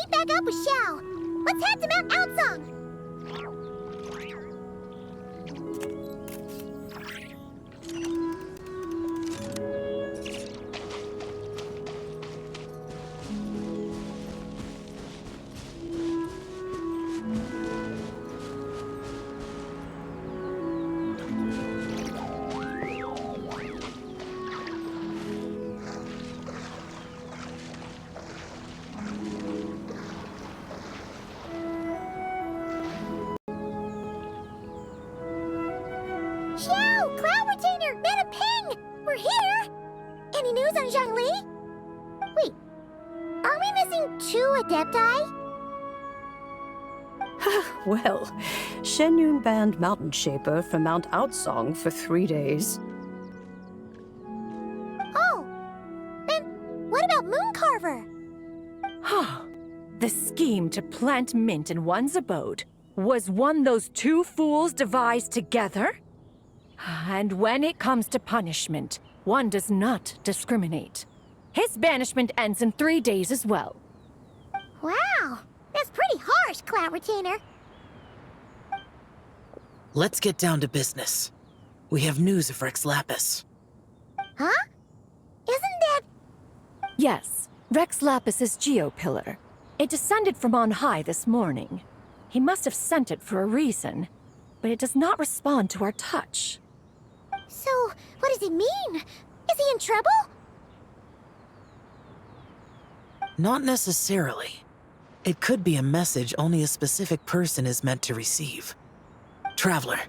meet back up with Xiao. Let's head to Mount Outsong. Xiao! Cloud Retainer! Made a ping! We're here! Any news on Zhongli? Wait, are we missing 2 Adepti? Well, Shenyun banned Mountain Shaper from Mount Outsong for 3 days. Oh, then what about Mooncarver? The scheme to plant mint in one's abode was one those 2 fools devised together? And when it comes to punishment, one does not discriminate. His banishment ends in 3 days as well. Wow, that's pretty harsh, Cloud Retainer. Let's get down to business. We have news of Rex Lapis. Huh? Isn't that... Yes, Rex Lapis's Geopillar. It descended from on high this morning. He must have sent it for a reason, but it does not respond to our touch. So, what does it mean? Is he in trouble? Not necessarily. It could be a message only a specific person is meant to receive. Traveler,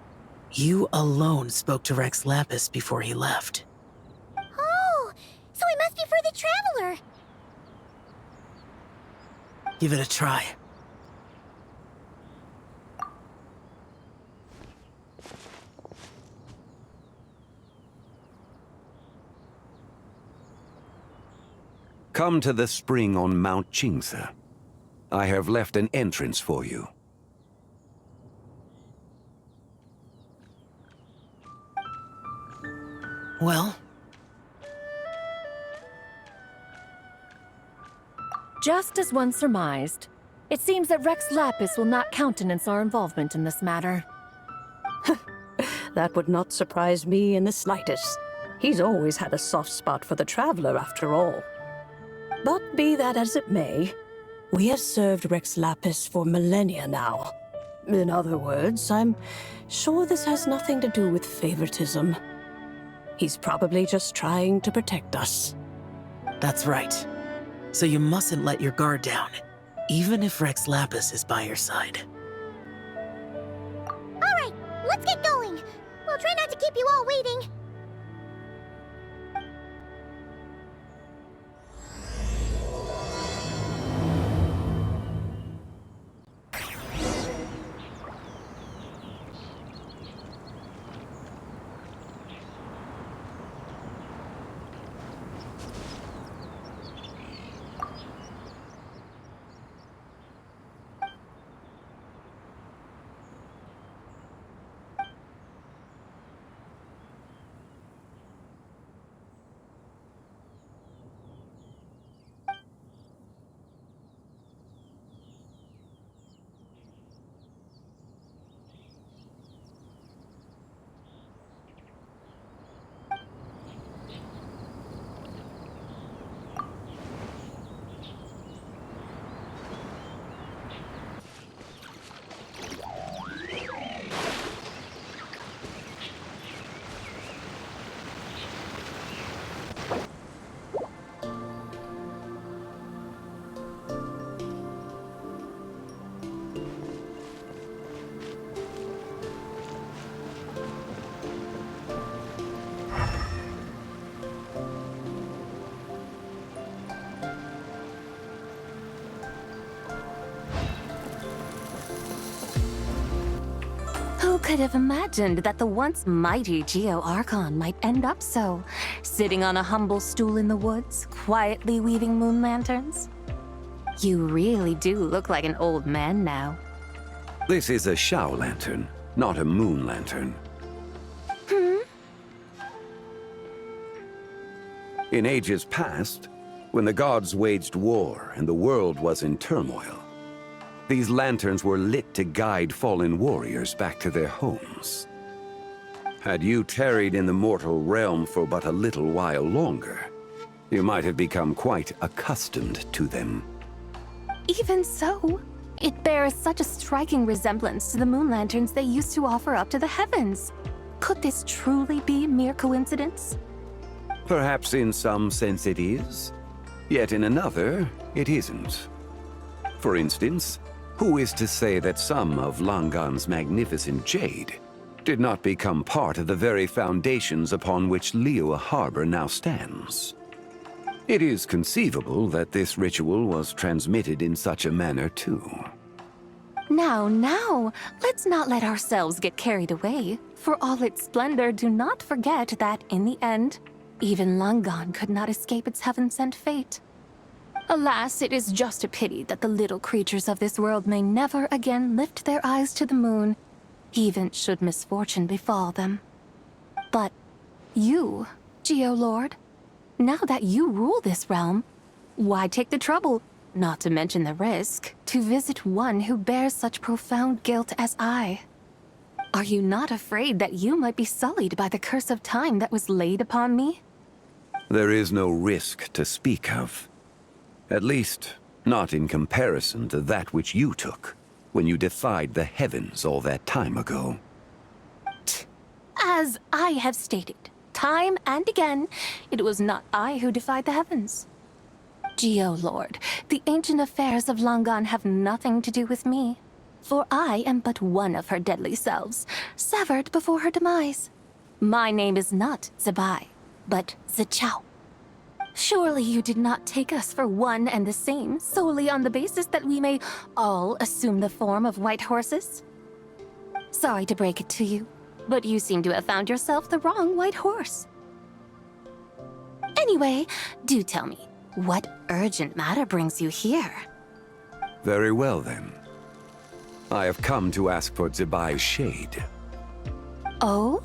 you alone spoke to Rex Lapis before he left. Oh, so it must be for the Traveler. Give it a try. Come to the spring on Mount Qingse. I have left an entrance for you. Well, Just as one surmised, it seems that Rex Lapis will not countenance our involvement in this matter. That would not surprise me in the slightest. He's always had a soft spot for the Traveler, after all. But be that as it may, we have served Rex Lapis for millennia now. In other words, I'm sure this has nothing to do with favoritism. He's probably just trying to protect us. that's right. So you mustn't let your guard down, even if Rex Lapis is by your side. All right, let's get going. We'll try not to keep you all waiting. Who could have imagined that the once mighty Geo-Archon might end up so, sitting on a humble stool in the woods, quietly weaving moon lanterns? You really do look like an old man now. This is a Shao lantern, not a moon lantern. In ages past, When the gods waged war and the world was in turmoil, these lanterns were lit to guide fallen warriors back to their homes. Had you tarried in the mortal realm for but a little while longer, you might have become quite accustomed to them. Even so, it bears such a striking resemblance to the moon lanterns they used to offer up to the heavens. Could this truly be mere coincidence? Perhaps in some sense it is, yet in another, it isn't. For instance, who is to say that some of Langan's magnificent jade did not become part of the very foundations upon which Liyue Harbor now stands? It is conceivable that this ritual was transmitted in such a manner too. Now, let's not let ourselves get carried away. For all its splendor, do not forget that, in the end, even Langan could not escape its heaven-sent fate. Alas, it is just a pity that the little creatures of this world may never again lift their eyes to the moon, even should misfortune befall them. But you, Geo-Lord, now that you rule this realm, why take the trouble, not to mention the risk, to visit one who bears such profound guilt as I? Are you not afraid that you might be sullied by the curse of time that was laid upon me? There is no risk to speak of. At least, not in comparison to that which you took when you defied the heavens all that time ago. As I have stated, time and again, it was not I who defied the heavens. Geo-Lord, the ancient affairs of Langan have nothing to do with me, for I am but one of her deadly selves, severed before her demise. My name is not Zibai, but Zichao. Surely you did not take us for one and the same solely on the basis that we may all assume the form of white horses? Sorry to break it to you, but you seem to have found yourself the wrong white horse. Anyway, do tell me, what urgent matter brings you here? Very well then. I have come to ask for Zibai's shade. Oh?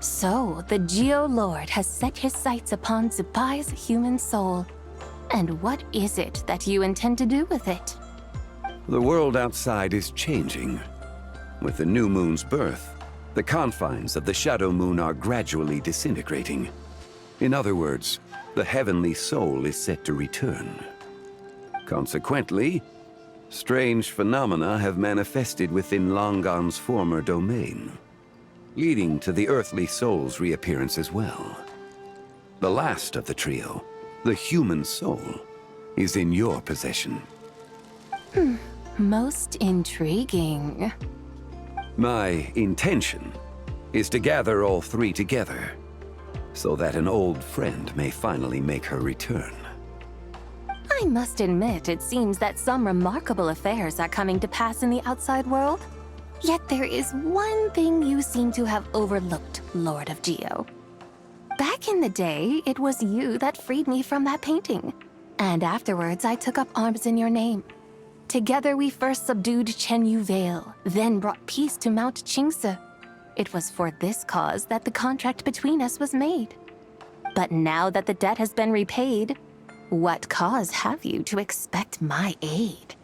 So, the Geo-Lord has set his sights upon Zibai's human soul. And what is it that you intend to do with it? The world outside is changing. With the new moon's birth, the confines of the shadow moon are gradually disintegrating. In other words, the heavenly soul is set to return. Consequently, strange phenomena have manifested within Langan's former domain, leading to the earthly soul's reappearance as well. The last of the trio, the human soul, is in your possession. Most intriguing. My intention is to gather all three together, so that an old friend may finally make her return. I must admit, it seems that some remarkable affairs are coming to pass in the outside world. Yet there is one thing you seem to have overlooked, Lord of Geo. Back in the day, it was you that freed me from that painting. And afterwards, I took up arms in your name. Together we first subdued Chenyu Vale, then brought peace to Mount Qingse. It was for this cause that the contract between us was made. But now that the debt has been repaid, what cause have you to expect my aid?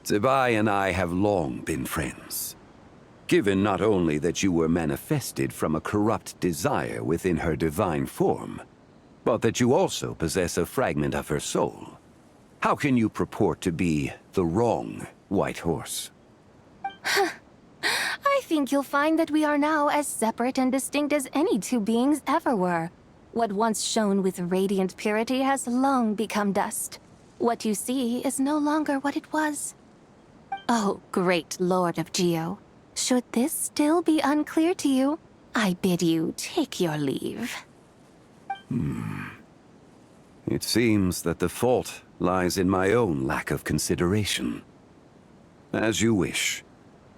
Zibai and I have long been friends. Given not only that you were manifested from a corrupt desire within her divine form, but that you also possess a fragment of her soul, how can you purport to be the wrong white horse? I think you'll find that we are now as separate and distinct as any two beings ever were. What once shone with radiant purity has long become dust. What you see is no longer what it was. Oh, great Lord of Geo. Should this still be unclear to you, I bid you take your leave. It seems that the fault lies in my own lack of consideration. As you wish.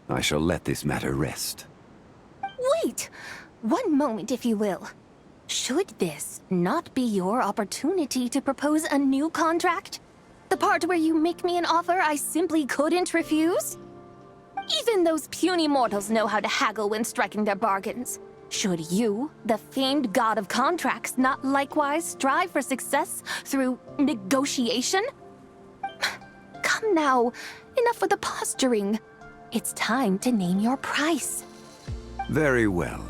I shall let this matter rest. Wait! One moment, if you will. Should this not be your opportunity to propose a new contract? The part where you make me an offer I simply couldn't refuse? Even those puny mortals know how to haggle when striking their bargains. Should you, the famed god of contracts, not likewise strive for success through negotiation? Come now, enough with the posturing. It's time to name your price. Very well.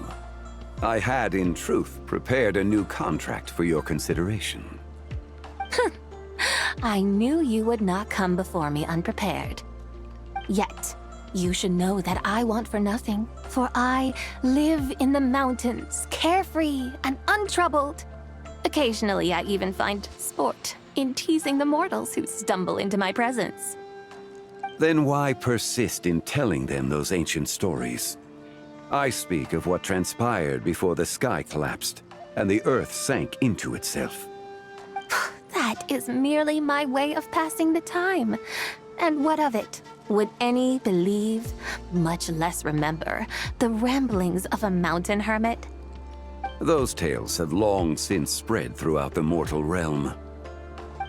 I had, in truth, prepared a new contract for your consideration. I knew you would not come before me unprepared. Yet, you should know that I want for nothing, for I live in the mountains, carefree and untroubled. Occasionally, I even find sport in teasing the mortals who stumble into my presence. Then why persist in telling them those ancient stories? I speak of what transpired before the sky collapsed and the earth sank into itself. That is merely my way of passing the time. And what of it? Would any believe, much less remember, the ramblings of a mountain hermit? Those tales have long since spread throughout the mortal realm.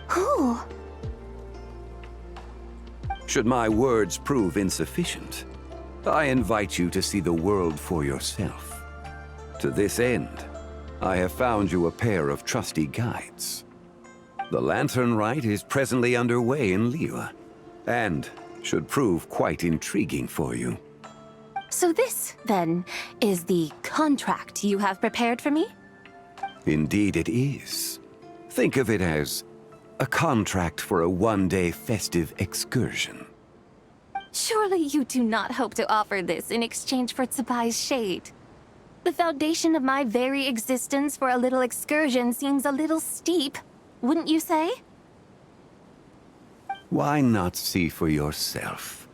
Who? Should my words prove insufficient, I invite you to see the world for yourself. To this end, I have found you a pair of trusty guides. The Lantern Rite is presently underway in Liyue, and should prove quite intriguing for you. So this, then, is the contract you have prepared for me? Indeed it is. Think of it as a contract for a one-day festive excursion. Surely you do not hope to offer this in exchange for Zibai's shade. The foundation of my very existence for a little excursion seems a little steep, wouldn't you say? Why not see for yourself?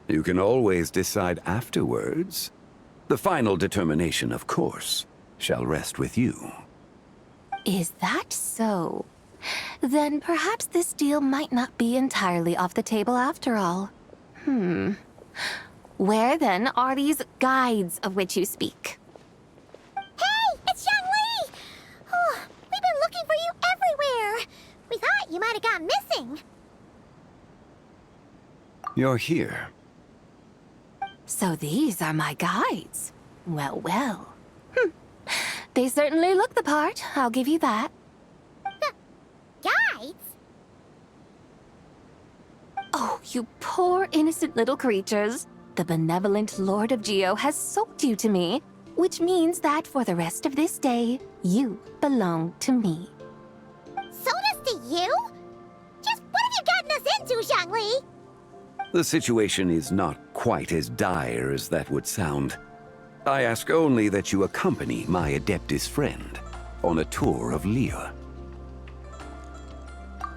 You can always decide afterwards. The final determination, of course, shall rest with you. Is that so? Then perhaps this deal might not be entirely off the table after all. Where then are these guides of which you speak? Hey, it's Zhongli! Oh, we've been looking for you everywhere. We thought you might have gone missing. You're here. So these are my guides. Well, well. They certainly look the part, I'll give you that. Guides? Oh, you poor innocent little creatures. The benevolent Lord of Geo has sold you to me, which means that for the rest of this day, you belong to me. Sold us to you? Just what have you gotten us into, Zhongli? The situation is not quite as dire as that would sound. I ask only that you accompany my Adeptus friend on a tour of Liyue.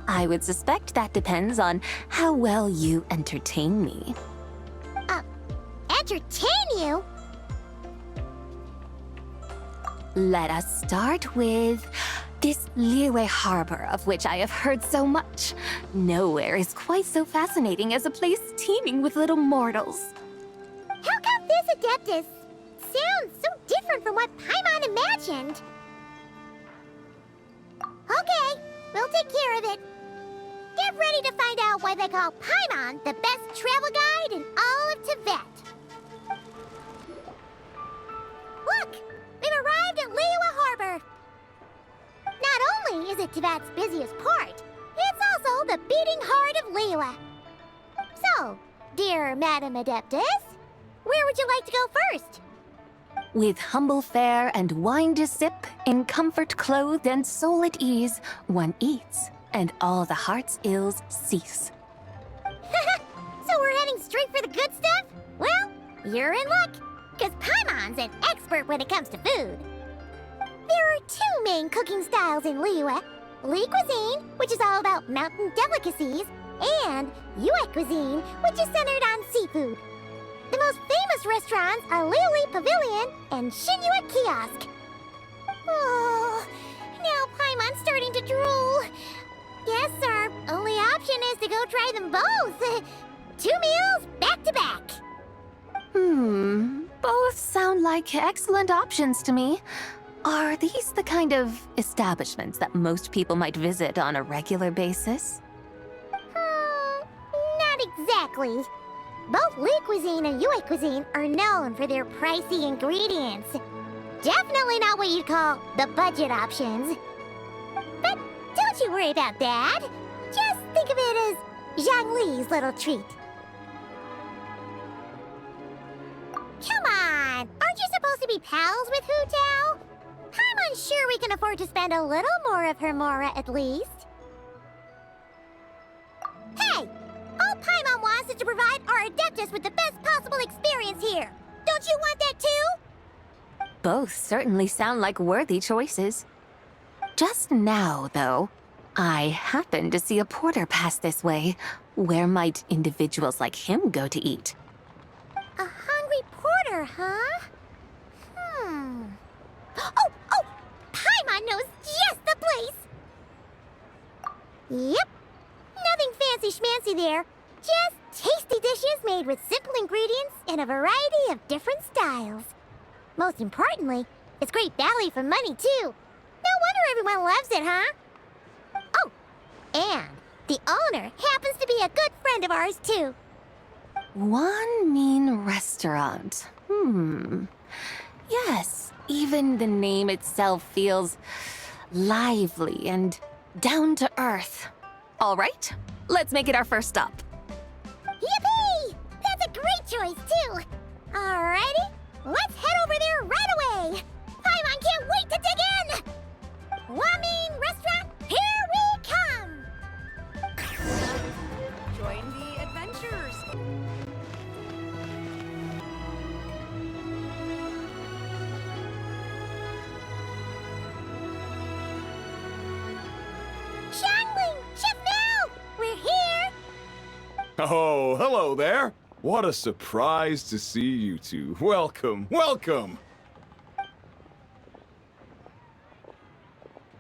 I would suspect that depends on how well you entertain me. Entertain you? Let us start with this Liyue harbor of which I have heard so much. Nowhere is quite so fascinating as a place teeming with little mortals. How come this Adeptus sounds so different from what Paimon imagined? Okay, we'll take care of it. Get ready to find out why they call Paimon the best travel guide in all of Tibet. Look! We've arrived at Liyue Harbor. Not only is it Tibet's busiest port, it's also the beating heart of Liyue. So, dear Madam Adeptus, where would you like to go first? With humble fare and wine to sip, in comfort clothed and soul at ease, one eats, and all the heart's ills cease. So we're heading straight for the good stuff? Well, you're in luck, because Paimon's an expert when it comes to food. There are two main cooking styles in Liyue. Li cuisine, which is all about mountain delicacies, and Yue cuisine, which is centered on seafood. The most famous restaurants are Liyue Pavilion and Xinyue Kiosk. Oh, now Paimon's starting to drool. Yes, our only option is to go try them both. 2 meals back to back. Both sound like excellent options to me. Are these the kind of establishments that most people might visit on a regular basis? Not exactly. Both Li cuisine and Yue cuisine are known for their pricey ingredients. Definitely not what you'd call the budget options. But don't you worry about that. Just think of it as Zhongli's little treat. Come on! Aren't you supposed to be pals with Hu Tao? I'm unsure we can afford to spend a little more of her mora at least. Hey! All Paimon wants is to provide our Adeptus with the best possible experience here. Don't you want that too? Both certainly sound like worthy choices. Just now, though, I happened to see a porter pass this way. Where might individuals like him go to eat? A hungry porter, huh? Oh! Paimon knows just the place! Yep. Nothing fancy schmancy there. Just tasty dishes made with simple ingredients in a variety of different styles. Most importantly, it's great value for money, too. No wonder everyone loves it, huh? Oh, and the owner happens to be a good friend of ours, too. One mean restaurant. Yes, even the name itself feels lively and down to earth. All right, let's make it our first stop. Yippee! That's a great choice, too. Alrighty, let's head over there right away. Paimon can't wait to dig in. One mean restaurant, here we come. Join the adventures. Xiangling, Chef Now, we're here. Oh, hello there. What a surprise to see you two. Welcome, welcome.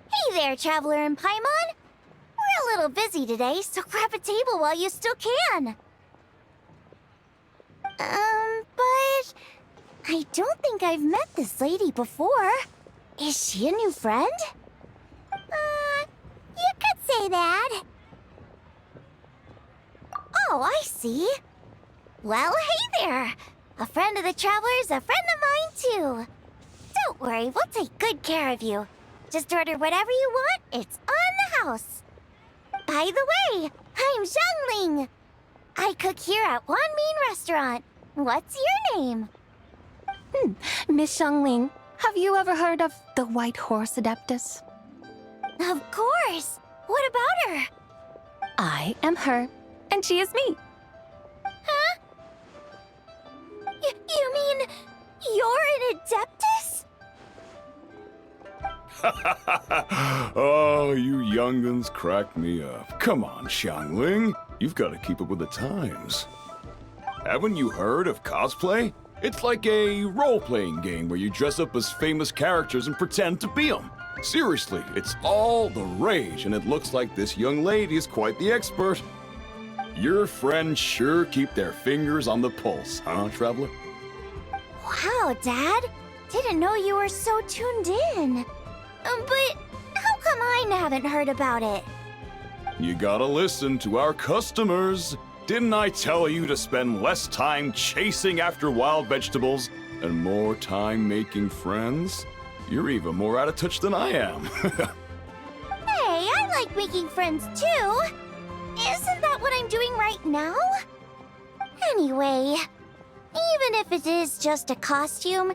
Hey there, Traveler and Paimon. We're a little busy today, so grab a table while you still can. But I don't think I've met this lady before. Is she a new friend? You could say that. Oh, I see. Well, hey there. A friend of the Traveler's a friend of mine, too. Don't worry, we'll take good care of you. Just order whatever you want, it's on the house. By the way, I'm Zhongli. I cook here at One Mean Restaurant. What's your name? Miss Zhongli, have you ever heard of the White Horse Adeptus? Of course. What about her? I am her, and she is me. Huh? You mean you're an Adeptus? Oh, you young'uns crack me up. Come on, Xiangling. You've got to keep up with the times. Haven't you heard of cosplay? It's like a role-playing game where you dress up as famous characters and pretend to be them. Seriously, it's all the rage, and it looks like this young lady is quite the expert. Your friends sure keep their fingers on the pulse, huh, Traveler? Wow, Dad. Didn't know you were so tuned in. But how come I haven't heard about it? You gotta listen to our customers. Didn't I tell you to spend less time chasing after wild vegetables and more time making friends? You're even more out of touch than I am. Hey, I like making friends too. Isn't that what I'm doing right now? Anyway, even if it is just a costume,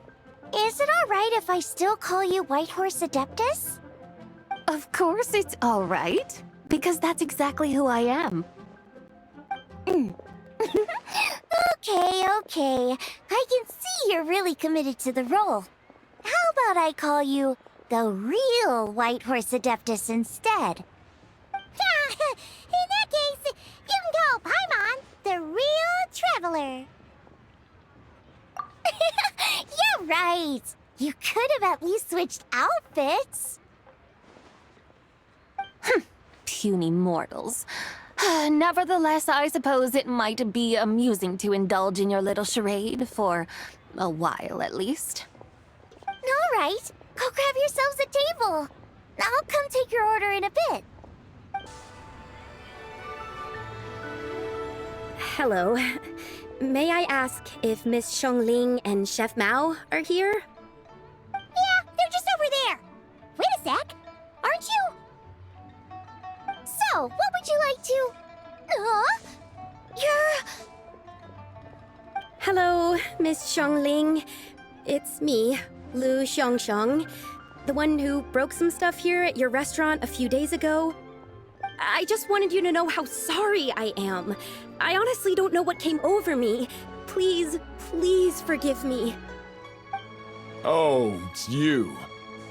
is it alright if I still call you White Horse Adeptus? Of course it's all right, because that's exactly who I am. Okay. I can see you're really committed to the role. How about I call you the real White Horse Adeptus instead? In that case, you can call Paimon the real Traveler. Yeah, right. You could have at least switched outfits. Puny mortals. Nevertheless, I suppose it might be amusing to indulge in your little charade for a while at least. All right, go grab yourselves a table. I'll come take your order in a bit. Hello. May I ask if Miss Zhongli and Chef Mao are here? Hello, Miss Xiangling. It's me, Lu Xiangxiang, the one who broke some stuff here at your restaurant a few days ago. I just wanted you to know how sorry I am. I honestly don't know what came over me. Please, please forgive me. Oh, it's you.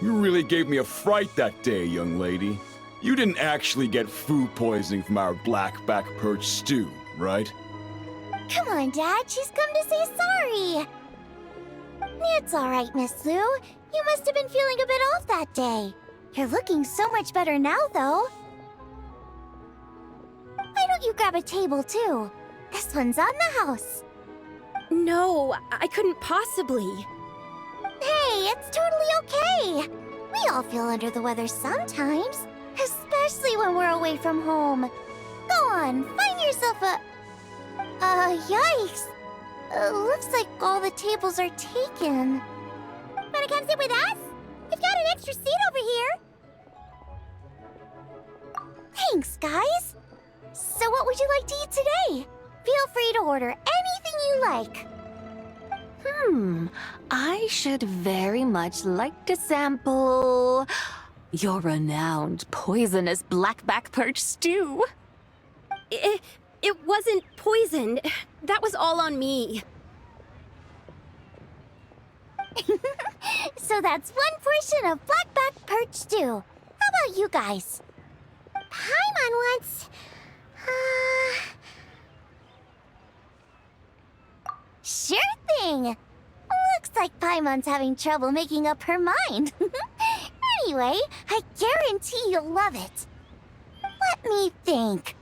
You really gave me a fright that day, young lady. You didn't actually get food poisoning from our black-back perch stew, right? Come on, Dad. She's come to say sorry. It's all right, Miss Lu. You must have been feeling a bit off that day. You're looking so much better now, though. Why don't you grab a table, too? This one's on the house. No, I couldn't possibly. Hey, it's totally okay. We all feel under the weather sometimes, especially when we're away from home. Go on, find yourself a... yikes. Looks like all the tables are taken. Wanna come sit with us? We've got an extra seat over here. Thanks, guys. So what would you like to eat today? Feel free to order anything you like. I should very much like to sample your renowned poisonous blackback perch stew. It wasn't poisoned. That was all on me. So that's one portion of blackback perch stew. How about you guys? Paimon wants... Sure thing! Looks like Paimon's having trouble making up her mind. Anyway, I guarantee you'll love it. Let me think.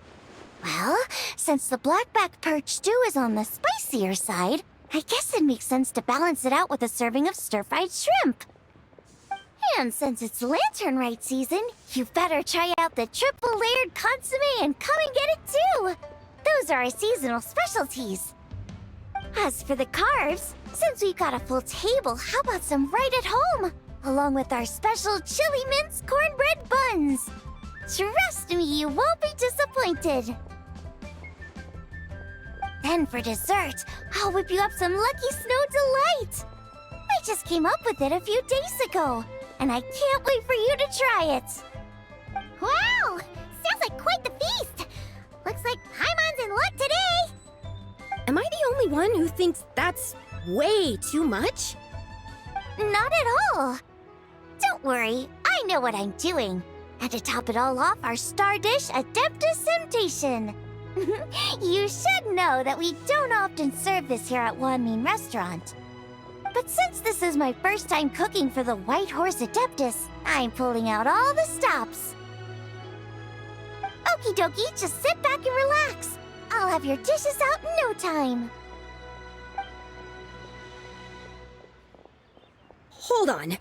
Well, since the blackback perch stew is on the spicier side, I guess it makes sense to balance it out with a serving of stir-fried shrimp. And since it's Lantern Rite season, you better try out the triple-layered consomme and come and get it too! Those are our seasonal specialties. As for the carbs, since we've got a full table, how about some right at home? Along with our special chili mince cornbread buns. Trust me, you won't be disappointed. Then for dessert, I'll whip you up some Lucky Snow Delight. I just came up with it a few days ago, and I can't wait for you to try it. Wow! Sounds like quite the feast. Looks like Paimon's in luck today. Am I the only one who thinks that's way too much? Not at all. Don't worry, I know what I'm doing. And to top it all off, our star dish, Adeptus Temptation. You should know that we don't often serve this here at Wanmin Restaurant. But since this is my first time cooking for the White Horse Adeptus, I'm pulling out all the stops. Okie dokie, just sit back and relax. I'll have your dishes out in no time. Hold on.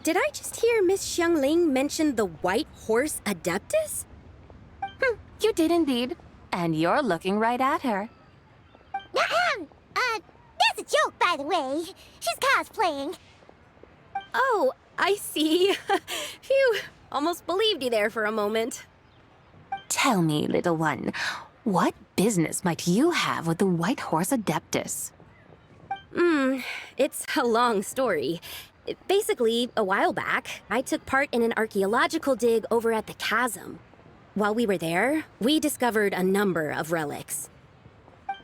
Did I just hear Miss Xiangling mention the White Horse Adeptus? You did indeed. And you're looking right at her. That's a joke, by the way. She's cosplaying. Oh, I see. Phew, almost believed you there for a moment. Tell me, little one, what business might you have with the White Horse Adeptus? It's a long story. Basically, a while back, I took part in an archaeological dig over at the chasm. While we were there, we discovered a number of relics.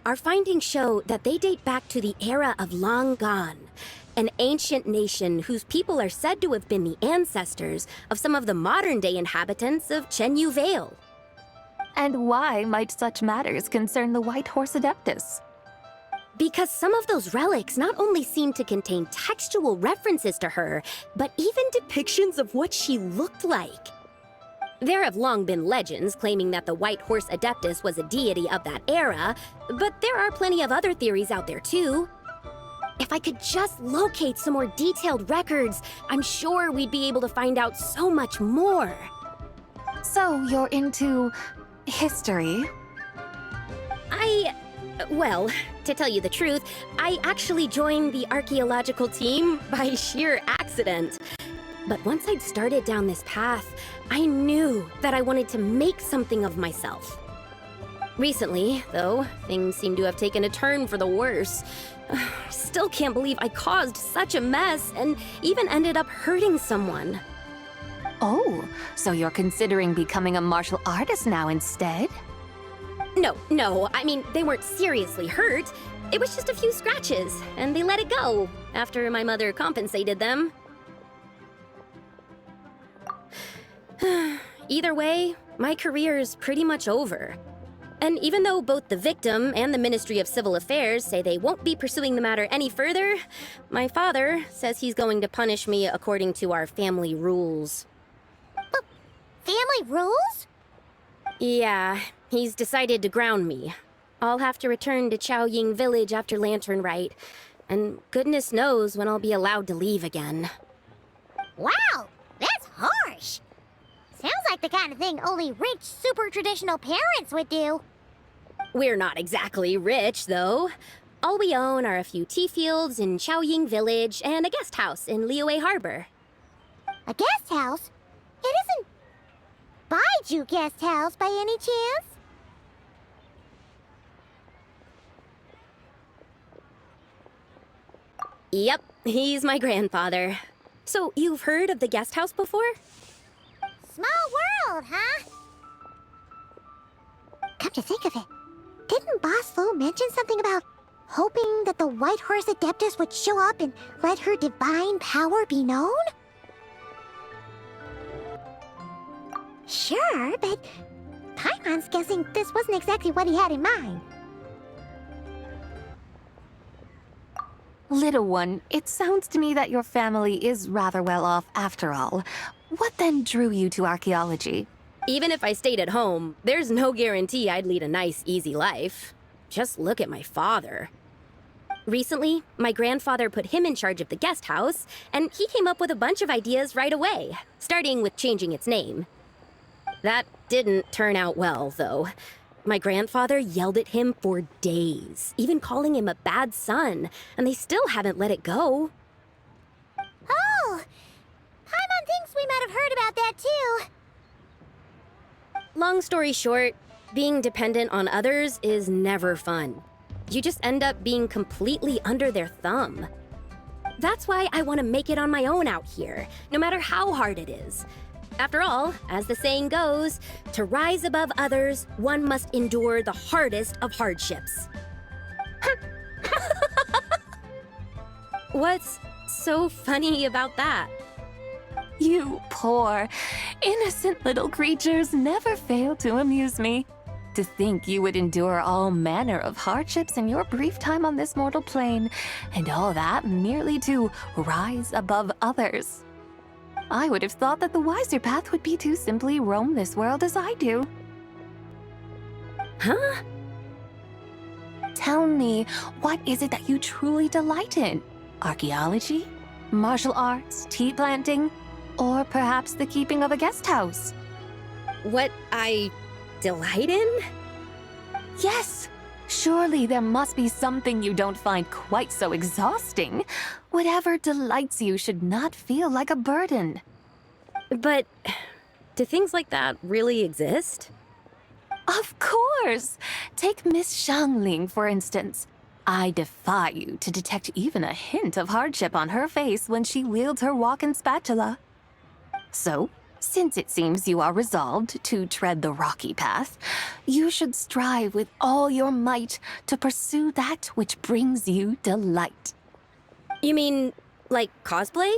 Our findings show that they date back to the era of Long Gone, an ancient nation whose people are said to have been the ancestors of some of the modern-day inhabitants of Chenyu Vale. And why might such matters concern the White Horse Adeptus? Because some of those relics not only seem to contain textual references to her, but even depictions of what she looked like. There have long been legends claiming that the White Horse Adeptus was a deity of that era, but there are plenty of other theories out there too. If I could just locate some more detailed records, I'm sure we'd be able to find out so much more. So you're into history? Well, to tell you the truth, I actually joined the archaeological team by sheer accident. But once I'd started down this path, I knew that I wanted to make something of myself. Recently, though, things seem to have taken a turn for the worse. Still can't believe I caused such a mess and even ended up hurting someone. Oh, so you're considering becoming a martial artist now instead? No, I mean, they weren't seriously hurt. It was just a few scratches, and they let it go after my mother compensated them. Either way, my career's pretty much over. And even though both the victim and the Ministry of Civil Affairs say they won't be pursuing the matter any further, my father says he's going to punish me according to our family rules. Family rules? Yeah, he's decided to ground me. I'll have to return to Chaoying Village after Lantern Rite, and goodness knows when I'll be allowed to leave again. Wow, that's harsh. Sounds like the kind of thing only rich, super traditional parents would do. We're not exactly rich, though. All we own are a few tea fields in Chaoying Village and a guest house in Liyue Harbor. A guest house? It isn't Baiju Guest House by any chance? Yep, he's my grandfather. So, you've heard of the guest house before? Small world, huh? Come to think of it, didn't Boss Lu mention something about hoping that the White Horse Adeptus would show up and let her divine power be known? Sure, but Paimon's guessing this wasn't exactly what he had in mind. Little one, it sounds to me that your family is rather well off after all. What then drew you to archaeology? Even if I stayed at home, there's no guarantee I'd lead a nice, easy life. Just look at my father. Recently, my grandfather put him in charge of the guest house, and he came up with a bunch of ideas right away, starting with changing its name. That didn't turn out well, though. My grandfather yelled at him for days, even calling him a bad son, and they still haven't let it go. Oh! Paimon thinks we might have heard about that too. Long story short, being dependent on others is never fun. You just end up being completely under their thumb. That's why I want to make it on my own out here, no matter how hard it is. After all, as the saying goes, to rise above others, one must endure the hardest of hardships. What's so funny about that? You poor, innocent little creatures never fail to amuse me. To think you would endure all manner of hardships in your brief time on this mortal plane, and all that merely to rise above others. I would have thought that the wiser path would be to simply roam this world as I do. Huh? Tell me, what is it that you truly delight in? Archaeology? Martial arts? Tea planting? Or perhaps the keeping of a guest house? What I delight in? Yes! Surely there must be something you don't find quite so exhausting. Whatever delights you should not feel like a burden. But do things like that really exist? Of course! Take Miss Zhongli, for instance. I defy you to detect even a hint of hardship on her face when she wields her walking spatula. So, since it seems you are resolved to tread the rocky path, you should strive with all your might to pursue that which brings you delight. You mean, like cosplay?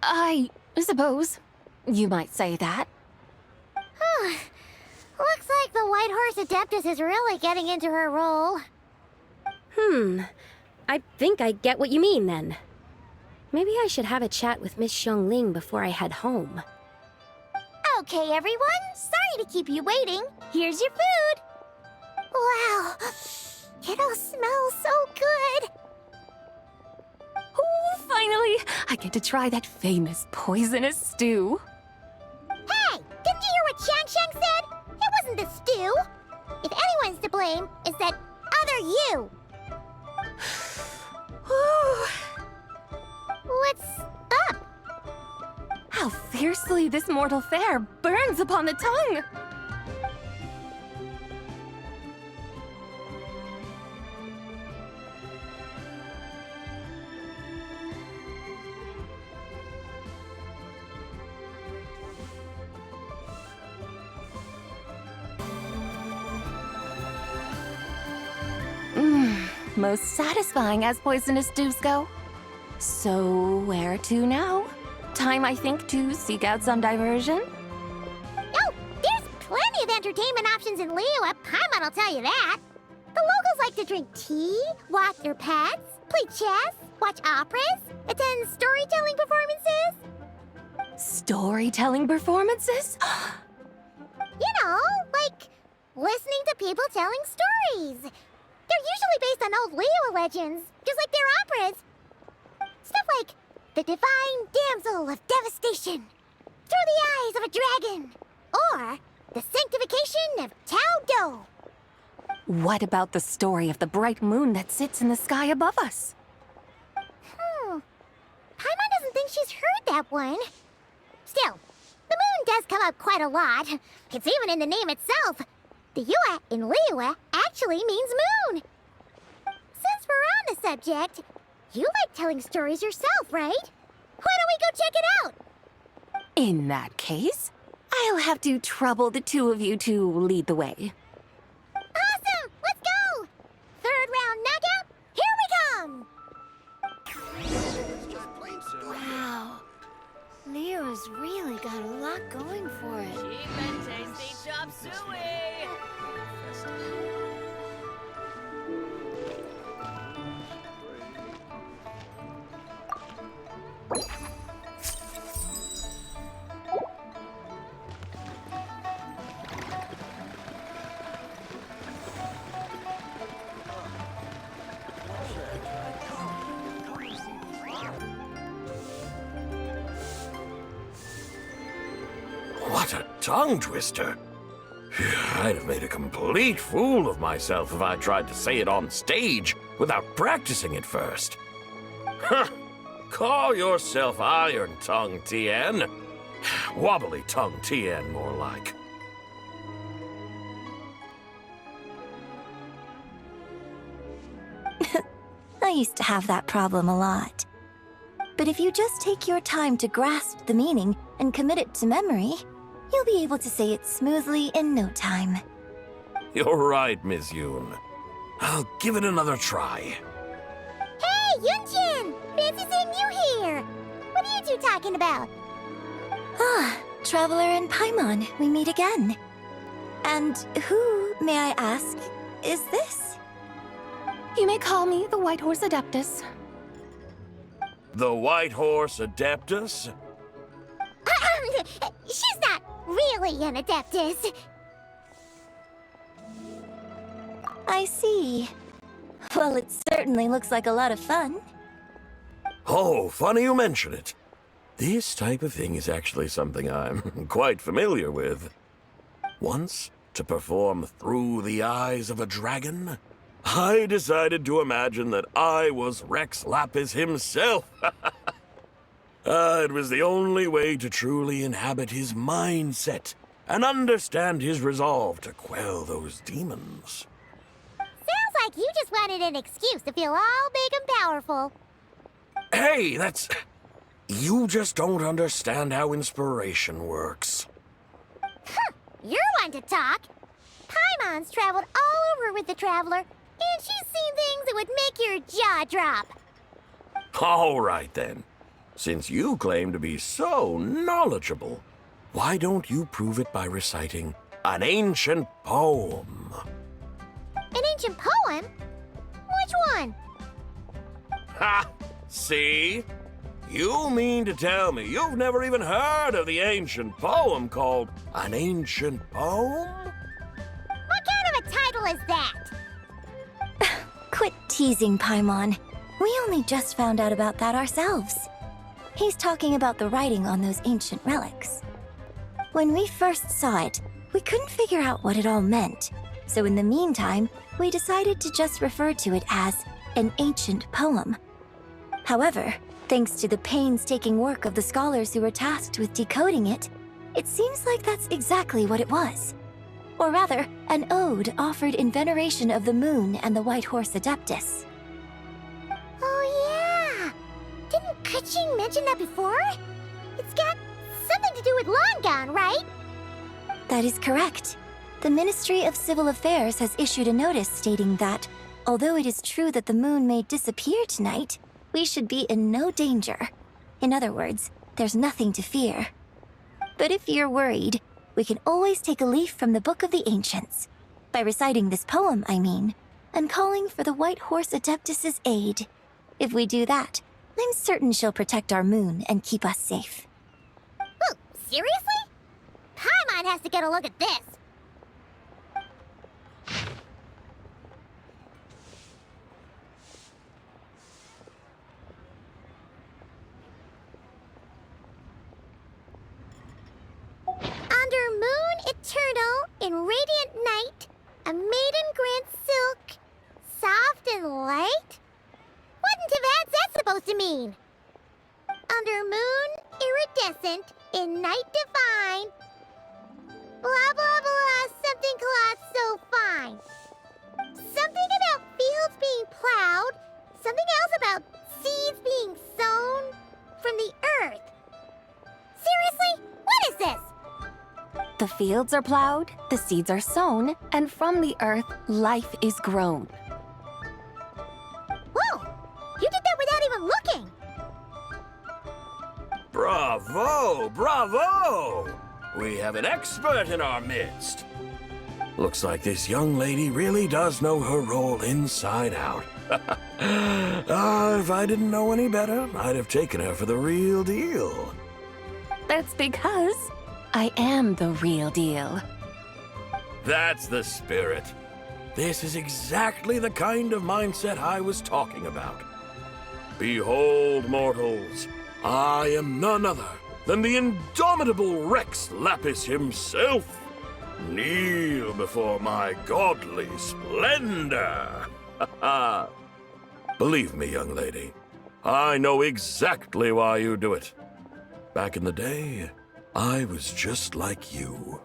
I suppose you might say that. Looks like the White Horse Adeptus is really getting into her role. I think I get what you mean then. Maybe I should have a chat with Miss Zhongli before I head home. Okay, everyone. Sorry to keep you waiting. Here's your food. Wow. It all smells so good. Oh, finally! I get to try that famous poisonous stew. Hey, didn't you hear what Shang Shang said? It wasn't the stew. If anyone's to blame, it's that other you. What's up? How fiercely this mortal fare burns upon the tongue! most satisfying as poisonous dews go. So, where to now? Time, I think, to seek out some diversion? Oh, there's plenty of entertainment options in Liyue. Paimon will tell you that. The locals like to drink tea, walk their pets, play chess, watch operas, attend storytelling performances. Storytelling performances? You know, like listening to people telling stories. They're usually based on old Liyue legends, just like their operas. Stuff like the Divine Damsel of Devastation, Through the Eyes of a Dragon, or the Sanctification of Tao Do. What about the story of the bright moon that sits in the sky above us? Paimon doesn't think she's heard that one. Still, the moon does come up quite a lot. It's even in the name itself. The Yue in Liyue actually means moon. Since we're on the subject, you like telling stories yourself, right? Why don't we go check it out? In that case, I'll have to trouble the two of you to lead the way. Awesome! Let's go! Third round knockout, here we come! Wow. Liyue's really got a lot going for it. What a tongue twister. I'd have made a complete fool of myself if I tried to say it on stage without practicing it first. Huh. Call yourself Iron Tongue, Tien. Wobbly Tongue, Tien, more like. I used to have that problem a lot. But if you just take your time to grasp the meaning and commit it to memory, you'll be able to say it smoothly in no time. You're right, Miss Yoon. I'll give it another try. Hey, Yunjin! Fancy seeing you here! What are you two talking about? Ah, Traveler and Paimon, we meet again. And who, may I ask, is this? You may call me the White Horse Adeptus. The White Horse Adeptus? She's not really an Adeptus. I see. Well, it certainly looks like a lot of fun. Oh, funny you mention it. This type of thing is actually something I'm quite familiar with. Once, to perform Through the Eyes of a Dragon, I decided to imagine that I was Rex Lapis himself. It was the only way to truly inhabit his mindset and understand his resolve to quell those demons. Sounds like you just wanted an excuse to feel all big and powerful. Hey, that's... You just don't understand how inspiration works. You're one to talk. Paimon's traveled all over with the Traveler, and she's seen things that would make your jaw drop. All right, then. Since you claim to be so knowledgeable, why don't you prove it by reciting an ancient poem? An ancient poem? Which one? Ha! See? You mean to tell me you've never even heard of the ancient poem called An Ancient Poem? What kind of a title is that? Quit teasing, Paimon. We only just found out about that ourselves. He's talking about the writing on those ancient relics. When we first saw it, we couldn't figure out what it all meant. So in the meantime, we decided to just refer to it as an ancient poem. However, thanks to the painstaking work of the scholars who were tasked with decoding it, it seems like that's exactly what it was. Or rather, an ode offered in veneration of the moon and the White Horse Adeptus. Oh yeah! Didn't Kuching mention that before? It's got something to do with Longan, right? That is correct. The Ministry of Civil Affairs has issued a notice stating that although it is true that the moon may disappear tonight, we should be in no danger. In other words, there's nothing to fear. But if you're worried, we can always take a leaf from the Book of the Ancients. By reciting this poem, I mean, and calling for the White Horse Adeptus's aid. If we do that, I'm certain she'll protect our moon and keep us safe. Oh, seriously? Paimon has to get a look at this. Under moon eternal, in radiant night, a maiden grants silk, soft and light? What in Tibet's that supposed to mean? Under moon iridescent, in night divine, blah blah blah, something cloth so fine. Something about fields being plowed, something else about seeds being sown from the earth. Seriously? What is this? The fields are plowed, the seeds are sown, and from the earth, life is grown. Whoa! You did that without even looking! Bravo! Bravo! We have an expert in our midst. Looks like this young lady really does know her role inside out. If I didn't know any better, I'd have taken her for the real deal. That's because I am the real deal. That's the spirit. This is exactly the kind of mindset I was talking about. Behold, mortals, I am none other than the indomitable Rex Lapis himself. Kneel before my godly splendor. Believe me, young lady, I know exactly why you do it. Back in the day, I was just like you.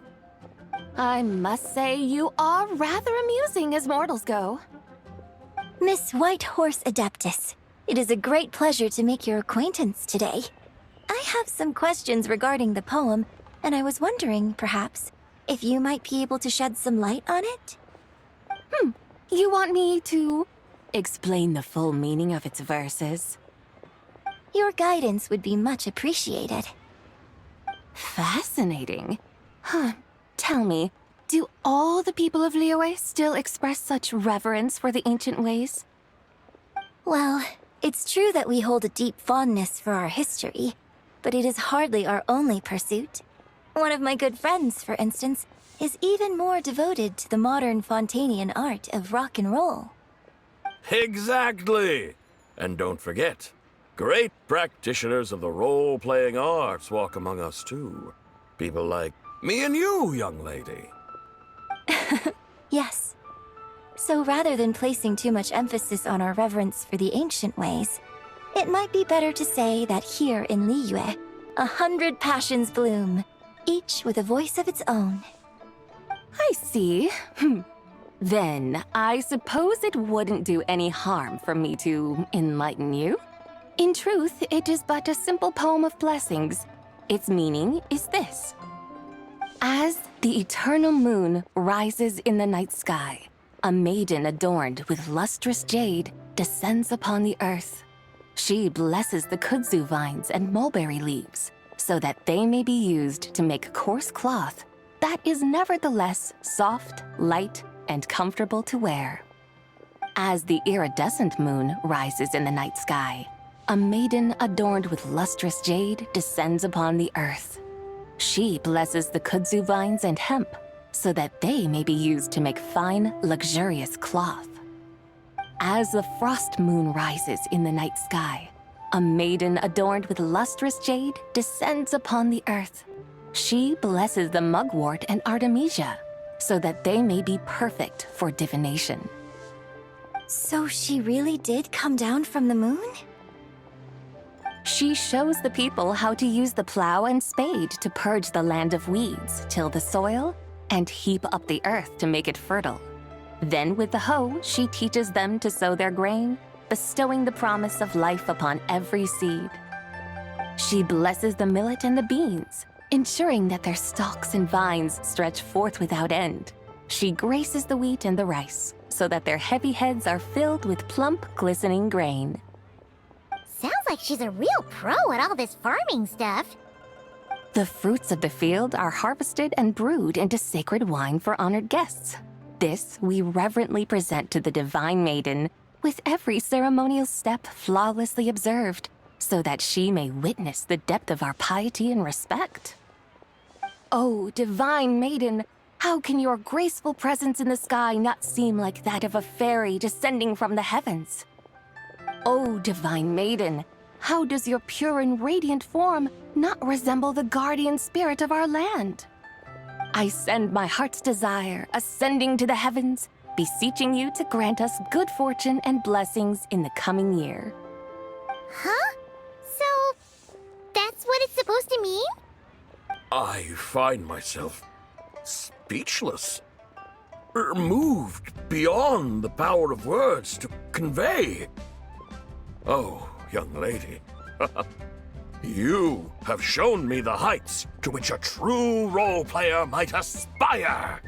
I must say you are rather amusing as mortals go. Miss White Horse Adeptus, it is a great pleasure to make your acquaintance today. I have some questions regarding the poem, and I was wondering, perhaps, if you might be able to shed some light on it? You want me to explain the full meaning of its verses? Your guidance would be much appreciated. Fascinating. Tell me, do all the people of Liyue still express such reverence for the ancient ways? Well, it's true that we hold a deep fondness for our history, but it is hardly our only pursuit. One of my good friends, for instance, is even more devoted to the modern Fontanian art of rock and roll. Exactly! And don't forget, great practitioners of the role-playing arts walk among us too. People like me and you, young lady. Yes. So rather than placing too much emphasis on our reverence for the ancient ways, it might be better to say that here in Liyue, 100 passions bloom, each with a voice of its own. I see. Then, I suppose it wouldn't do any harm for me to enlighten you. In truth, it is but a simple poem of blessings. Its meaning is this. As the eternal moon rises in the night sky, a maiden adorned with lustrous jade descends upon the earth. She blesses the kudzu vines and mulberry leaves, so that they may be used to make coarse cloth that is nevertheless soft, light, and comfortable to wear. As the iridescent moon rises in the night sky, a maiden adorned with lustrous jade descends upon the earth. She blesses the kudzu vines and hemp, so that they may be used to make fine, luxurious cloth. As the frost moon rises in the night sky, a maiden adorned with lustrous jade descends upon the earth. She blesses the mugwort and artemisia, so that they may be perfect for divination. So she really did come down from the moon? She shows the people how to use the plow and spade to purge the land of weeds, till the soil, and heap up the earth to make it fertile. Then with the hoe, she teaches them to sow their grain, bestowing the promise of life upon every seed. She blesses the millet and the beans, ensuring that their stalks and vines stretch forth without end. She graces the wheat and the rice, so that their heavy heads are filled with plump, glistening grain. Sounds like she's a real pro at all this farming stuff. The fruits of the field are harvested and brewed into sacred wine for honored guests. This we reverently present to the divine maiden, with every ceremonial step flawlessly observed, so that she may witness the depth of our piety and respect. Oh, divine maiden, how can your graceful presence in the sky not seem like that of a fairy descending from the heavens? Oh, divine maiden, how does your pure and radiant form not resemble the guardian spirit of our land? I send my heart's desire, ascending to the heavens, beseeching you to grant us good fortune and blessings in the coming year. Huh? So, that's what it's supposed to mean? I find myself speechless. Moved beyond the power of words to convey. Oh, young lady, you have shown me the heights to which a true role player might aspire.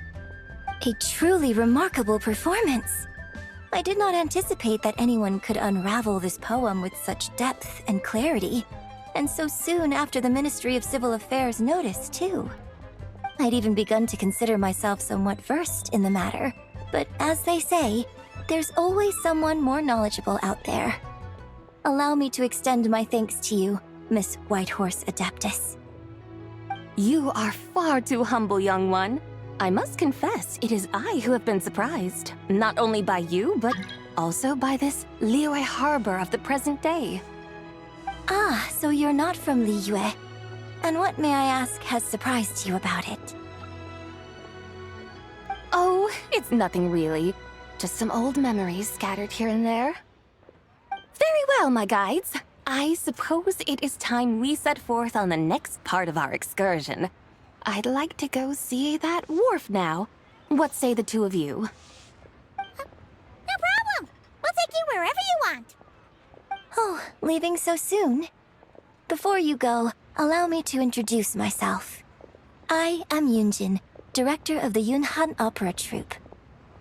A truly remarkable performance. I did not anticipate that anyone could unravel this poem with such depth and clarity, and so soon after the Ministry of Civil Affairs noticed, too. I'd even begun to consider myself somewhat versed in the matter, but as they say, there's always someone more knowledgeable out there. Allow me to extend my thanks to you, Miss Whitehorse Adeptus. You are far too humble, young one. I must confess, it is I who have been surprised, not only by you, but also by this Liyue harbor of the present day. Ah, so you're not from Liyue. And what, may I ask, has surprised you about it? Oh, it's nothing really. Just some old memories scattered here and there. Very well, my guides. I suppose it is time we set forth on the next part of our excursion. I'd like to go see that wharf now. What say the two of you? No problem! We'll take you wherever you want. Oh, leaving so soon? Before you go, allow me to introduce myself. I am Yunjin, director of the Yunhan Opera Troupe.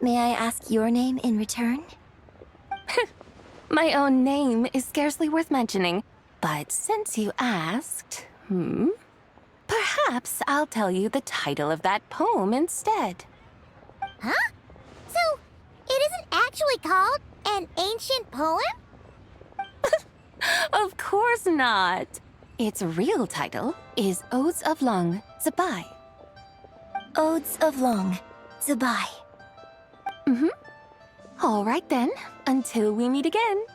May I ask your name in return? My own name is scarcely worth mentioning, but since you asked, perhaps I'll tell you the title of that poem instead. Huh? So, it isn't actually called an ancient poem? Of course not. Its real title is Odes of Long Zibai. Odes of Long Zibai. All right then, until we meet again.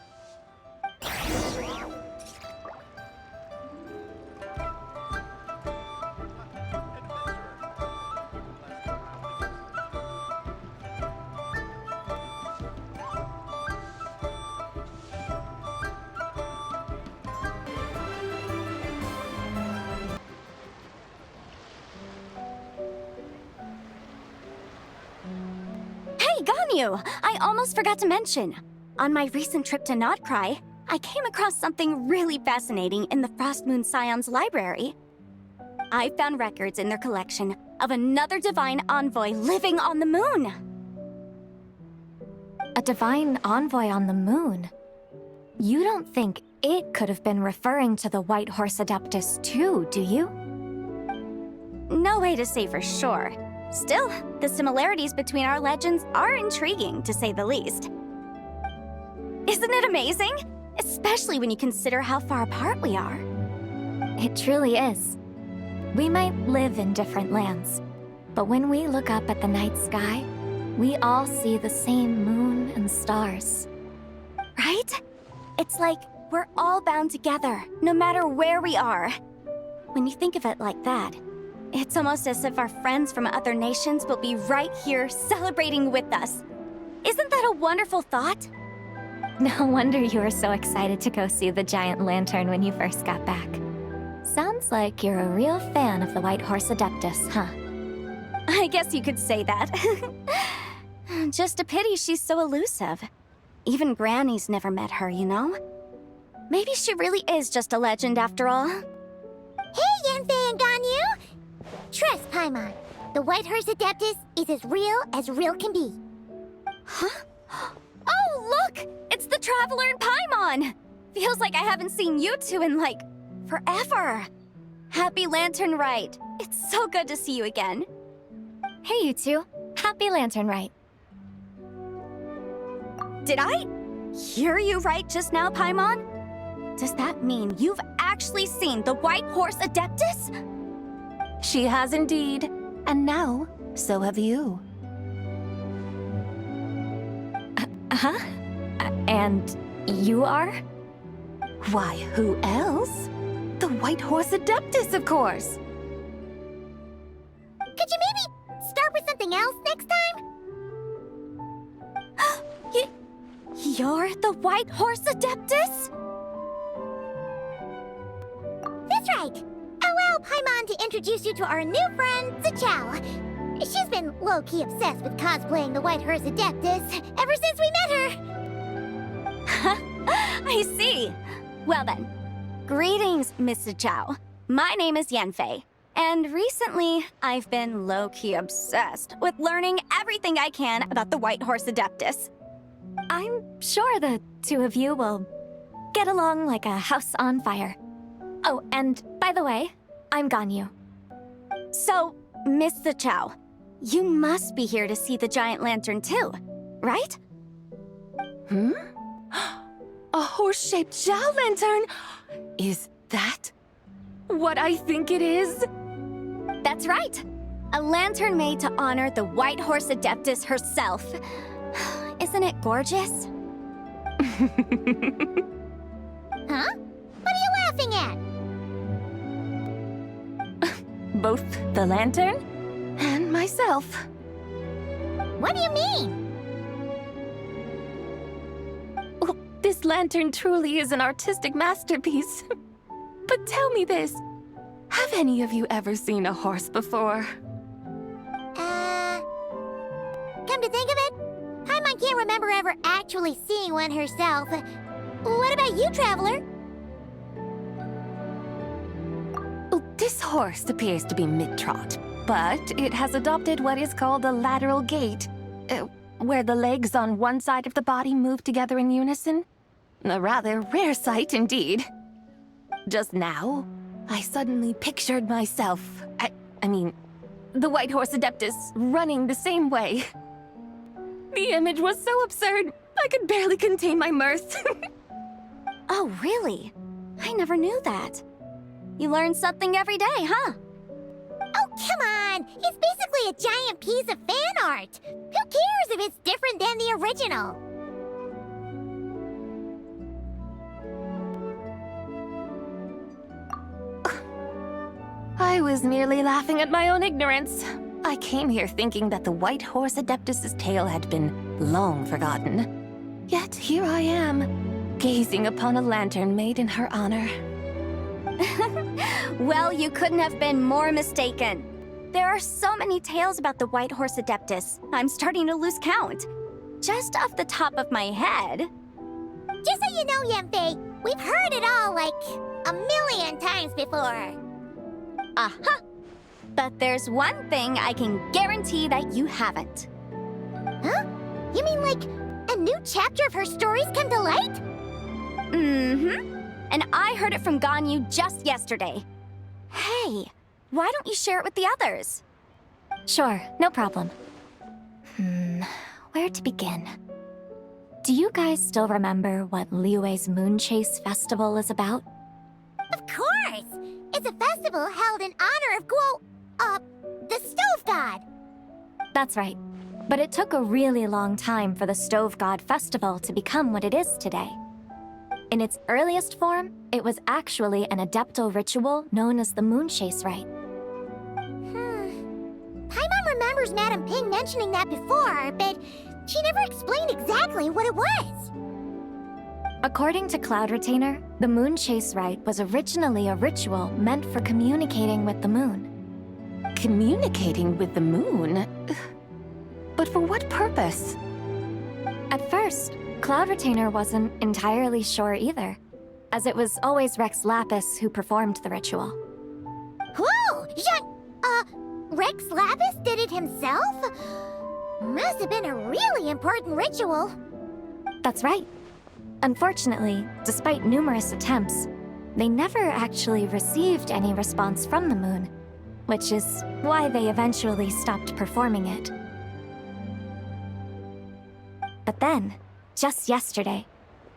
I almost forgot to mention. On my recent trip to Notcry, I came across something really fascinating in the Frost Moon Scion's library. I found records in their collection of another divine envoy living on the moon. A divine envoy on the moon? You don't think it could have been referring to the White Horse Adeptus too, do you? No way to say for sure. Still, the similarities between our legends are intriguing, to say the least. Isn't it amazing? Especially when you consider how far apart we are. It truly is. We might live in different lands, but when we look up at the night sky, we all see the same moon and stars. Right? It's like we're all bound together, no matter where we are. When you think of it like that, it's almost as if our friends from other nations will be right here celebrating with us. Isn't that a wonderful thought? No wonder you were so excited to go see the giant lantern when you first got back. Sounds like you're a real fan of the White Horse Adeptus, huh? I guess you could say that. Just a pity she's so elusive. Even Granny's never met her, you know? Maybe she really is just a legend after all. Hey, Yanfei and Ganyu! Trust, Paimon. The White Horse Adeptus is as real can be. Huh? Oh, look! It's the Traveler and Paimon! Feels like I haven't seen you two in, like, forever. Happy Lantern Rite. It's so good to see you again. Hey, you two. Happy Lantern Rite. Did I hear you right just now, Paimon? Does that mean you've actually seen the White Horse Adeptus? She has indeed. And now, so have you. Huh? And you are? Why, who else? The White Horse Adeptus, of course. Could you maybe start with something else next time? You're the White Horse Adeptus? That's right. Allow Paimon to introduce you to our new friend, Zichao. She's been low-key obsessed with cosplaying the White Horse Adeptus ever since we met her. I see. Well then, greetings, Miss Zichao. My name is Yanfei, and recently I've been low-key obsessed with learning everything I can about the White Horse Adeptus. I'm sure the two of you will get along like a house on fire. Oh, and by the way, I'm Ganyu. So, Miss Zichao, you must be here to see the giant lantern too, right? Hmm? A horse-shaped Zhao lantern? Is that what I think it is? That's right. A lantern made to honor the White Horse Adeptus herself. Isn't it gorgeous? Huh? What are you laughing at? Both the lantern and myself. What do you mean? Well, this lantern truly is an artistic masterpiece. But tell me this, have any of you ever seen a horse before? Come to think of it, Paimon can't remember ever actually seeing one herself. What about you, Traveler? Well, this horse appears to be mid-trot, but it has adopted what is called a lateral gait, where the legs on one side of the body move together in unison. A rather rare sight indeed. Just now, I suddenly pictured myself, I mean, the White Horse Adeptus running the same way. The image was so absurd, I could barely contain my mirth. Oh, really? I never knew that. You learn something every day, huh? Oh, come on! It's basically a giant piece of fan art! Who cares if it's different than the original? I was merely laughing at my own ignorance. I came here thinking that the White Horse Adeptus's tale had been long forgotten. Yet here I am, gazing upon a lantern made in her honor. Well, you couldn't have been more mistaken. There are so many tales about the White Horse Adeptus, I'm starting to lose count. Just off the top of my head. Just so you know, Yanfei, we've heard it all like a million times before. Uh-huh. But there's one thing I can guarantee that you haven't. Huh? You mean like a new chapter of her stories come to light? Mm-hmm. And I heard it from Ganyu just yesterday. Hey, why don't you share it with the others? Sure, no problem. Where to begin? Do you guys still remember what Liyue's Moon Chase Festival is about? Of course! It's a festival held in honor of the Stove God. That's right. But it took a really long time for the Stove God Festival to become what it is today. In its earliest form, it was actually an adeptal ritual known as the Moon Chase Rite. Paimon remembers Madame Ping mentioning that before, but she never explained exactly what it was. According to Cloud Retainer, the Moon Chase Rite was originally a ritual meant for communicating with the moon. Communicating with the moon? But for what purpose? At first, Cloud Retainer wasn't entirely sure either, as it was always Rex Lapis who performed the ritual. Whoa! Rex Lapis did it himself? Must have been a really important ritual. That's right. Unfortunately, despite numerous attempts, they never actually received any response from the moon, which is why they eventually stopped performing it. But then, just yesterday,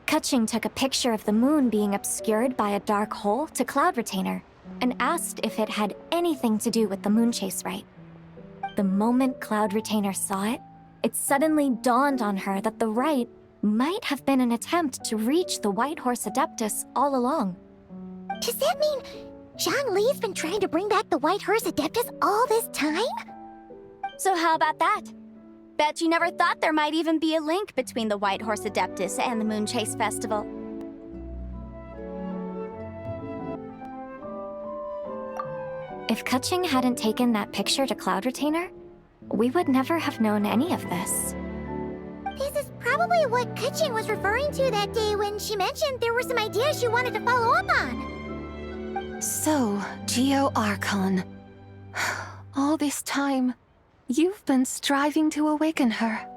Kuching took a picture of the moon being obscured by a dark hole to Cloud Retainer and asked if it had anything to do with the moon chase rite. The moment Cloud Retainer saw it, it suddenly dawned on her that the rite might have been an attempt to reach the White Horse Adeptus all along. Does that mean Zhongli's been trying to bring back the White Horse Adeptus all this time? So how about that? Bet you never thought there might even be a link between the White Horse Adeptus and the Moon Chase Festival. If Kuching hadn't taken that picture to Cloud Retainer, we would never have known any of this. This is probably what Kuching was referring to that day when she mentioned there were some ideas she wanted to follow up on. So, Geo Archon. All this time, you've been striving to awaken her.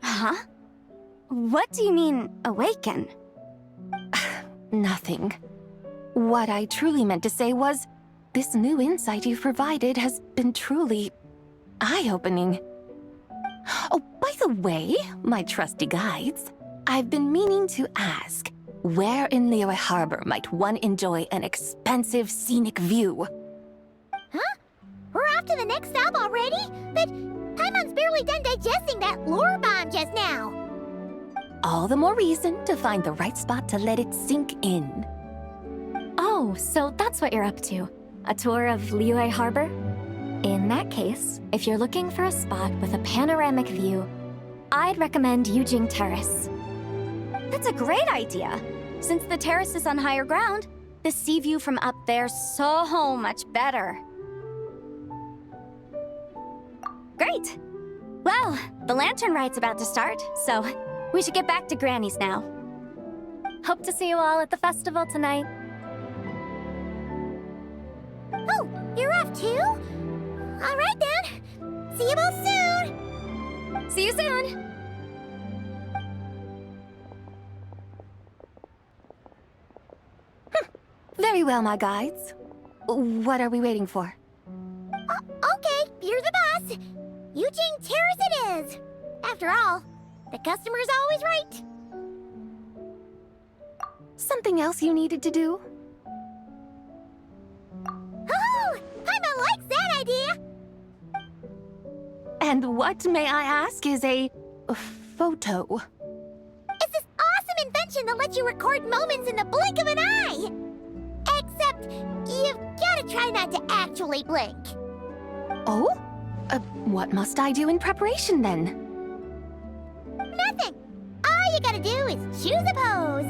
Huh? What do you mean, awaken? Nothing. What I truly meant to say was, this new insight you've provided has been truly eye-opening. Oh, by the way, my trusty guides, I've been meaning to ask, where in Liyue Harbor might one enjoy an expansive scenic view? Huh? We're off to the next stop already? But Paimon's barely done digesting that lore bomb just now. All the more reason to find the right spot to let it sink in. Oh, so that's what you're up to. A tour of Liyue Harbor? In that case, if you're looking for a spot with a panoramic view, I'd recommend Yujing Terrace. That's a great idea. Since the terrace is on higher ground, the sea view from up there's so much better. Great! Well, the Lantern Rite's about to start, so we should get back to Granny's now. Hope to see you all at the festival tonight. Oh, you're off too? All right then. See you both soon. See you soon! Very well, my guides. What are we waiting for? Okay, you're the boss. Yujing Terrace it is. After all, the customer's always right. Something else you needed to do? Oh, Paimon likes that idea. And what, may I ask, is a photo? It's this awesome invention that lets you record moments in the blink of an eye. Except, you've gotta try not to actually blink. Oh? What must I do in preparation, then? Nothing. All you gotta do is choose a pose.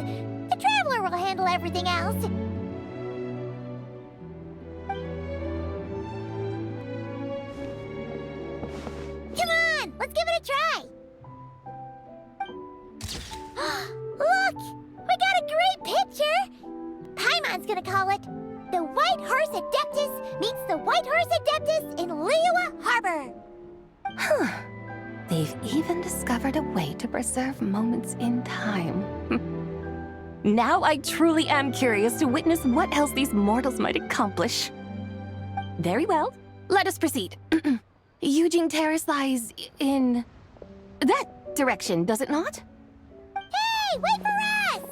The Traveler will handle everything else. Come on, let's give it a try. Look, we got a great picture. Paimon's gonna call it The White Horse Adeptus Meets the White Horse Adeptus in Liyue Harbor. Huh. They've even discovered a way to preserve moments in time. Now I truly am curious to witness what else these mortals might accomplish. Very well, let us proceed. Yujing Terrace lies in that direction, does it not? Hey, wait for us!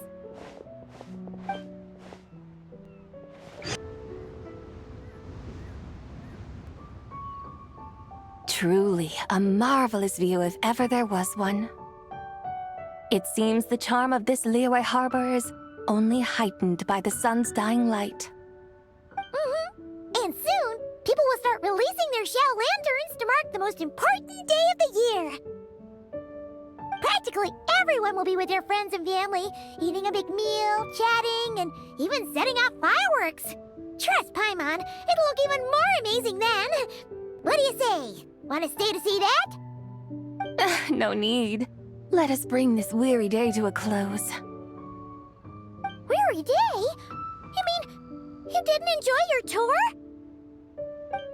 Truly a marvelous view if ever there was one. It seems the charm of this Liyue Harbor is only heightened by the sun's dying light. And soon, people will start releasing their shell lanterns to mark the most important day of the year. Practically everyone will be with their friends and family, eating a big meal, chatting, and even setting off fireworks. Trust Paimon, it'll look even more amazing then. What do you say? Want to stay to see that? No need. Let us bring this weary day to a close. Weary day? You mean, you didn't enjoy your tour?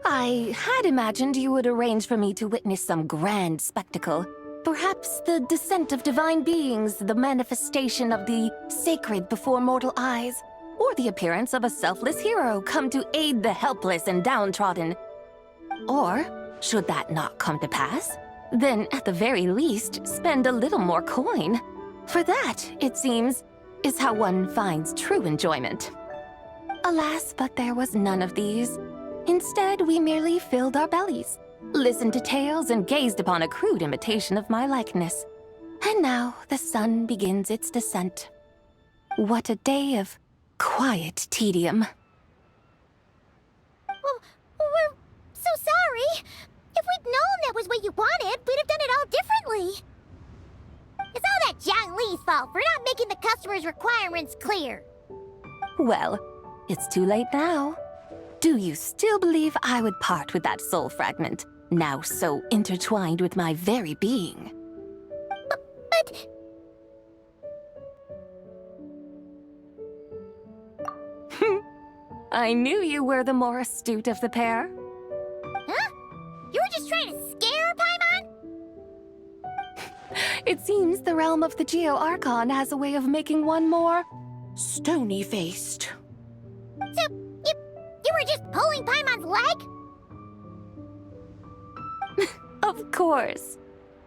I had imagined you would arrange for me to witness some grand spectacle. Perhaps the descent of divine beings, the manifestation of the sacred before mortal eyes, or the appearance of a selfless hero come to aid the helpless and downtrodden. Or, should that not come to pass, then at the very least, spend a little more coin. For that, it seems, is how one finds true enjoyment. Alas, but there was none of these. Instead, we merely filled our bellies, listened to tales, and gazed upon a crude imitation of my likeness. And now the sun begins its descent. What a day of quiet tedium. Well, we're so sorry. If we'd known that was what you wanted, we'd have done it all differently. It's all that Zhongli's fault for not making the customer's requirements clear. Well, it's too late now. Do you still believe I would part with that soul fragment, now so intertwined with my very being? But... I knew you were the more astute of the pair. Huh? You were just trying to scare Paimon? It seems the realm of the Geo Archon has a way of making one more stony-faced. So, you were just pulling Paimon's leg? Of course.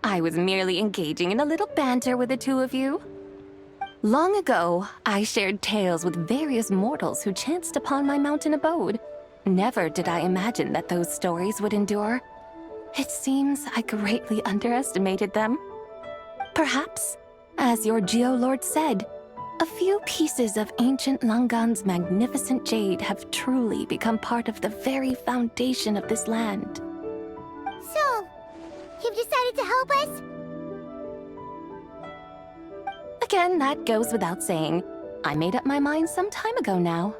I was merely engaging in a little banter with the two of you. Long ago, I shared tales with various mortals who chanced upon my mountain abode. Never did I imagine that those stories would endure. It seems I greatly underestimated them. Perhaps, as your Geolord said, a few pieces of ancient Langan's magnificent jade have truly become part of the very foundation of this land. So, you've decided to help us? Again, that goes without saying. I made up my mind some time ago now.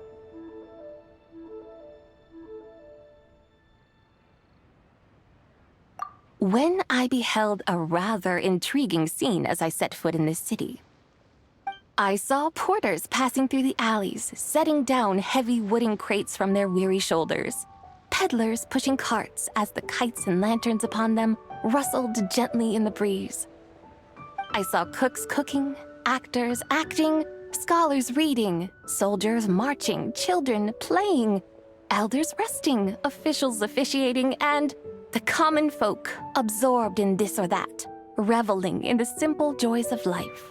When I beheld a rather intriguing scene as I set foot in this city, I saw porters passing through the alleys, setting down heavy wooden crates from their weary shoulders, peddlers pushing carts as the kites and lanterns upon them rustled gently in the breeze. I saw cooks cooking, actors acting, scholars reading, soldiers marching, children playing, elders resting, officials officiating, and the common folk absorbed in this or that, reveling in the simple joys of life.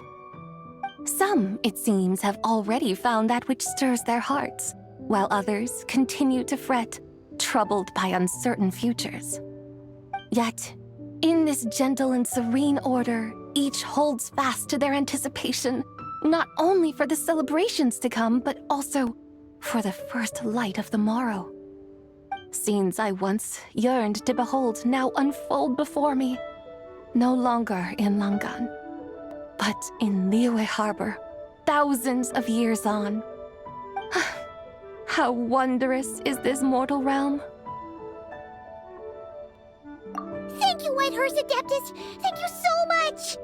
Some, it seems, have already found that which stirs their hearts, while others continue to fret, troubled by uncertain futures. Yet, in this gentle and serene order, each holds fast to their anticipation, not only for the celebrations to come, but also for the first light of the morrow. Scenes I once yearned to behold now unfold before me, no longer in Langan, but in Liyue Harbor, thousands of years on. How wondrous is this mortal realm! Thank you, Whitehurst Adeptus! Thank you so much!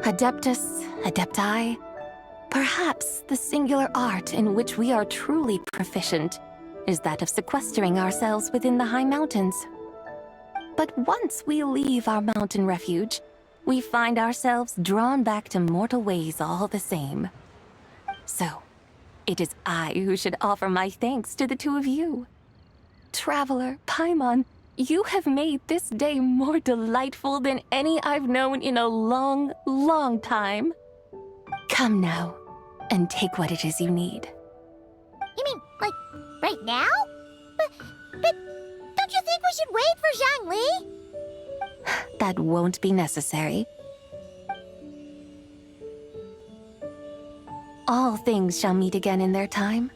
Adeptus, Adepti, perhaps the singular art in which we are truly proficient is that of sequestering ourselves within the high mountains. But once we leave our mountain refuge, we find ourselves drawn back to mortal ways all the same. So, it is I who should offer my thanks to the two of you. Traveler, Paimon, you have made this day more delightful than any I've known in a long, long time. Come now, and take what it is you need. You mean, like, right now? But don't you think we should wait for Zhongli? That won't be necessary. All things shall meet again in their time,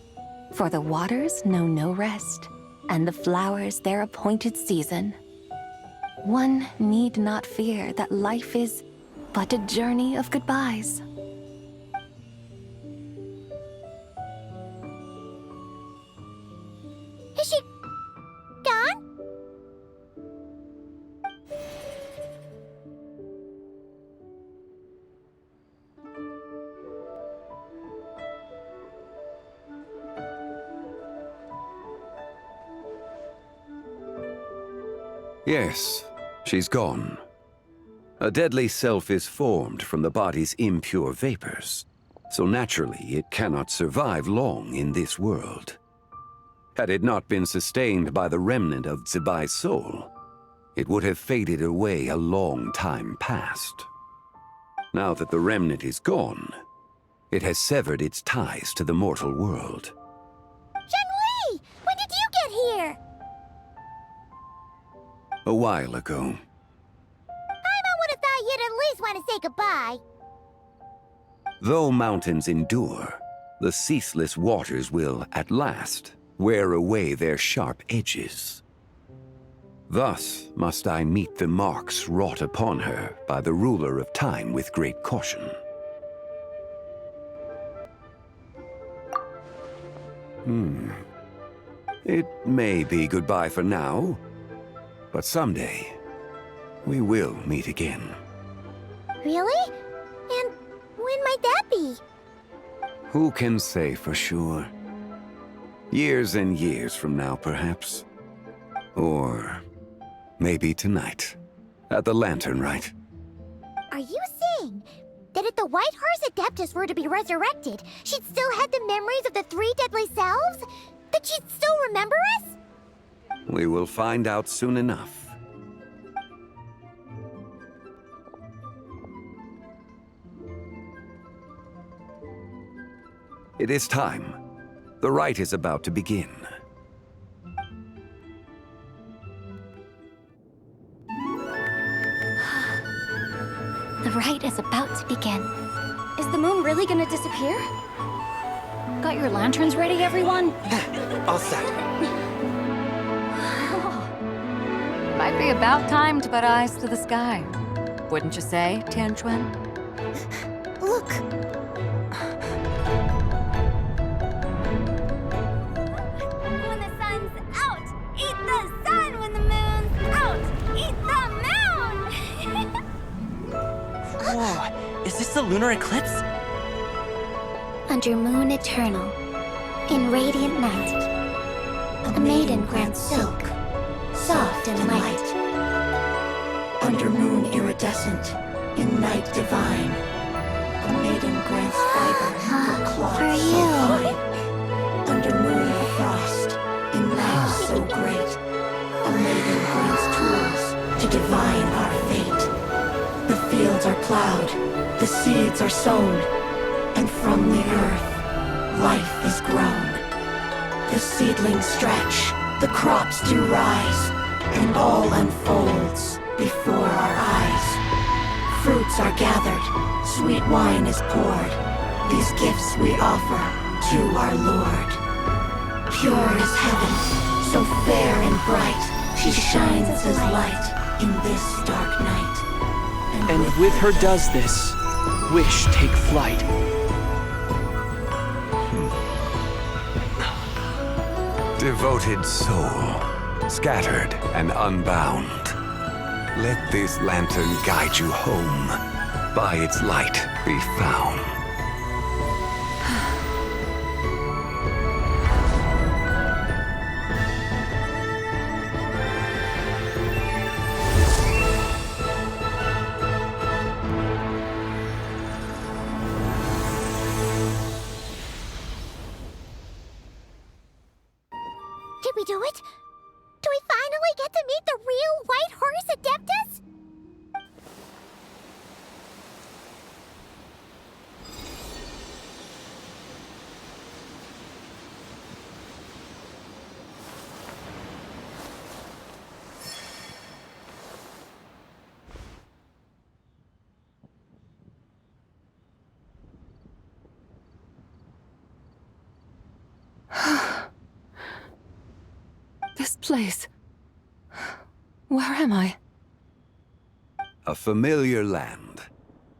for the waters know no rest, and the flowers their appointed season. One need not fear that life is but a journey of goodbyes. Is she gone? Yes, she's gone. A deadly self is formed from the body's impure vapors, so naturally it cannot survive long in this world. Had it not been sustained by the remnant of Zibai's soul, it would have faded away a long time past. Now that the remnant is gone, it has severed its ties to the mortal world. Zhongli! When did you get here? A while ago. Paimon would have thought you'd at least want to say goodbye. Though mountains endure, the ceaseless waters will, at last, wear away their sharp edges. Thus must I meet the marks wrought upon her by the ruler of time with great caution. It may be goodbye for now, but someday we will meet again. Really? And when might that be? Who can say for sure? Years and years from now, perhaps. Or maybe tonight, at the Lantern Rite. Are you saying that if the White Horse Adeptus were to be resurrected, she'd still have the memories of the three deadly selves? That she'd still remember us? We will find out soon enough. It is time. The rite is about to begin. The rite is about to begin. Is the moon really gonna disappear? Got your lanterns ready, everyone? All set. Might be about time to put eyes to the sky. Wouldn't you say, Tianchuan? Look! When the sun's out, eat the sun. When the moon's out, eat the moon. Whoa, is this the lunar eclipse? Under moon eternal, in radiant night, a maiden grants silk, soft and light. Under moon iridescent, in night divine, a maiden grants fiber for cloth For so you. fine. Under moon of frost, in night so great, a maiden grants tools to divine our fate. The fields are plowed, the seeds are sown, and from the earth, life is grown. The seedlings stretch, the crops do rise, and all unfolds before our eyes. Fruits are gathered, sweet wine is poured. These gifts we offer to our Lord. Pure is heaven, so fair and bright, she shines as light in this dark night. And with her does this, wish take flight. Devoted soul, scattered and unbound. Let this lantern guide you home. By its light be found. Did we do it? Do we finally get to meet the real White Horse Adeptus? This place. Where am I? A familiar land,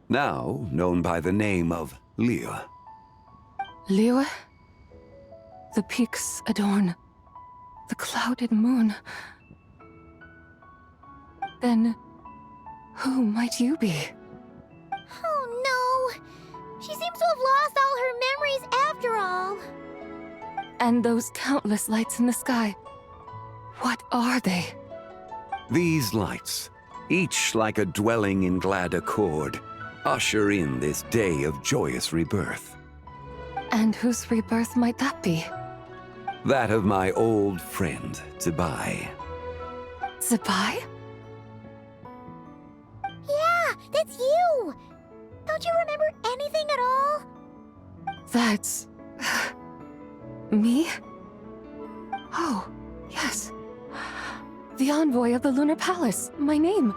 now known by the name of Liyue. Liyue? The peaks adorn the clouded moon. Then, who might you be? Oh no! She seems to have lost all her memories after all. And those countless lights in the sky, what are they? These lights, each like a dwelling in glad accord, usher in this day of joyous rebirth. And whose rebirth might that be? That of my old friend, Zibai. Zibai? Yeah, that's you! Don't you remember anything at all? That's... me? Oh, yes. The envoy of the Lunar Palace. My name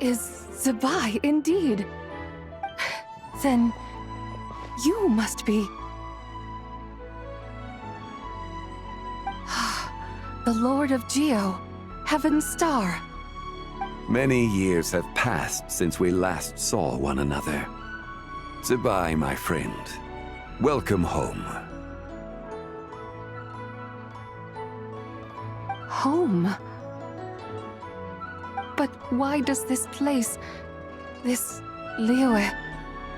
is Zibai, indeed. Then you must be... the Lord of Geo, Heaven's Star. Many years have passed since we last saw one another. Zibai, my friend, welcome home. Home? But why does this place, this Liyue,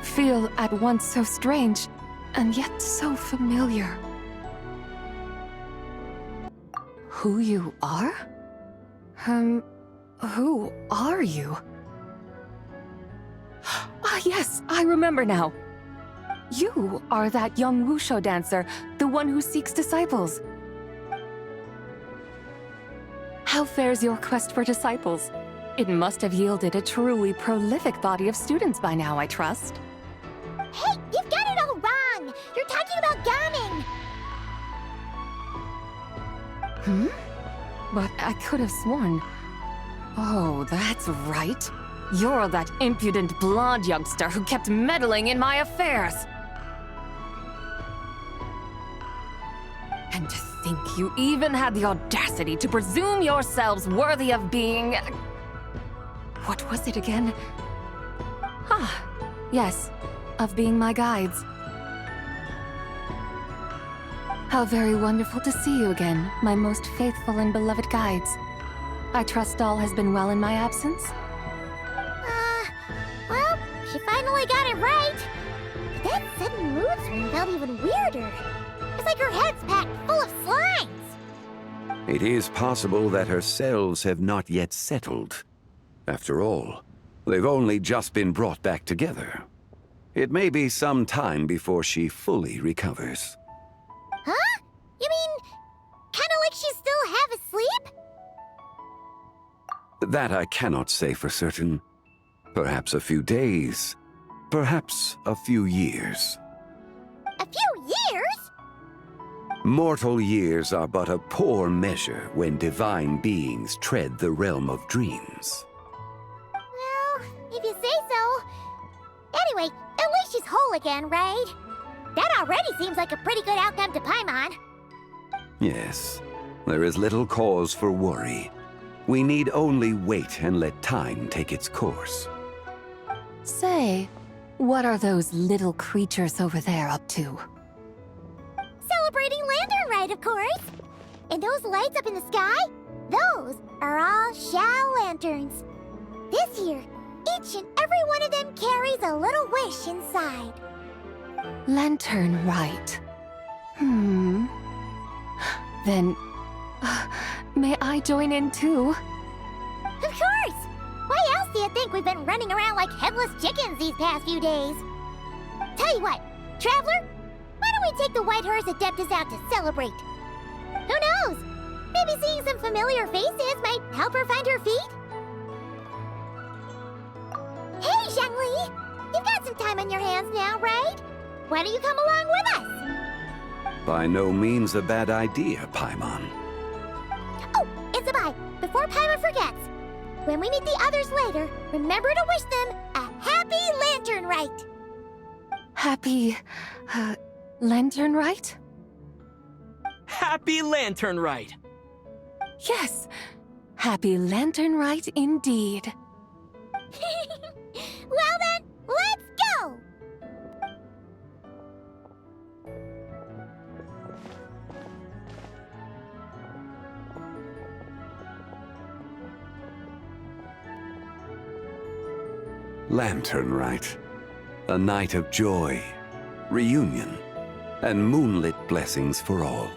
feel at once so strange and yet so familiar? Who you are? Who are you? Ah, yes, I remember now. You are that young wushou dancer, the one who seeks disciples. How fares your quest for disciples? It must have yielded a truly prolific body of students by now, I trust. Hey, you've got it all wrong! You're talking about gaming! But I could have sworn... Oh, that's right. You're that impudent blonde youngster who kept meddling in my affairs. And to think you even had the audacity to presume yourselves worthy of being... What was it again? Ah, yes, of being my guides. How very wonderful to see you again, my most faithful and beloved guides. I trust all has been well in my absence? Well, she finally got it right. But that sudden mood swing felt even weirder. It's like her head's packed full of slimes. It is possible that her cells have not yet settled. After all, they've only just been brought back together. It may be some time before she fully recovers. Huh? You mean, kinda like she's still half asleep? That I cannot say for certain. Perhaps a few days. Perhaps a few years. A few years? Mortal years are but a poor measure when divine beings tread the realm of dreams. Well, if you say so. Anyway, at least she's whole again, right? That already seems like a pretty good outcome to Paimon. Yes, there is little cause for worry. We need only wait and let time take its course. Say, what are those little creatures over there up to? Celebrating Lantern Rite, of course. And those lights up in the sky? Those are all Shao lanterns. This year, each and every one of them carries a little wish inside. Lantern Rite. Then, may I join in too? Of course! Why else do you think we've been running around like headless chickens these past few days? Tell you what, Traveler, why don't we take the White Horse Adeptus out to celebrate? Who knows? Maybe seeing some familiar faces might help her find her feet? Hey, Zhongli! You've got some time on your hands now, right? Why don't you come along with us? By no means a bad idea, Paimon. Oh, and Zibai, before Paimon forgets, when we meet the others later, remember to wish them a happy Lantern Rite. Happy... Lantern Rite? Happy Lantern Rite! Yes! Happy Lantern Rite indeed. Well then, let's go! Lantern Rite. A night of joy, reunion, and moonlit blessings for all.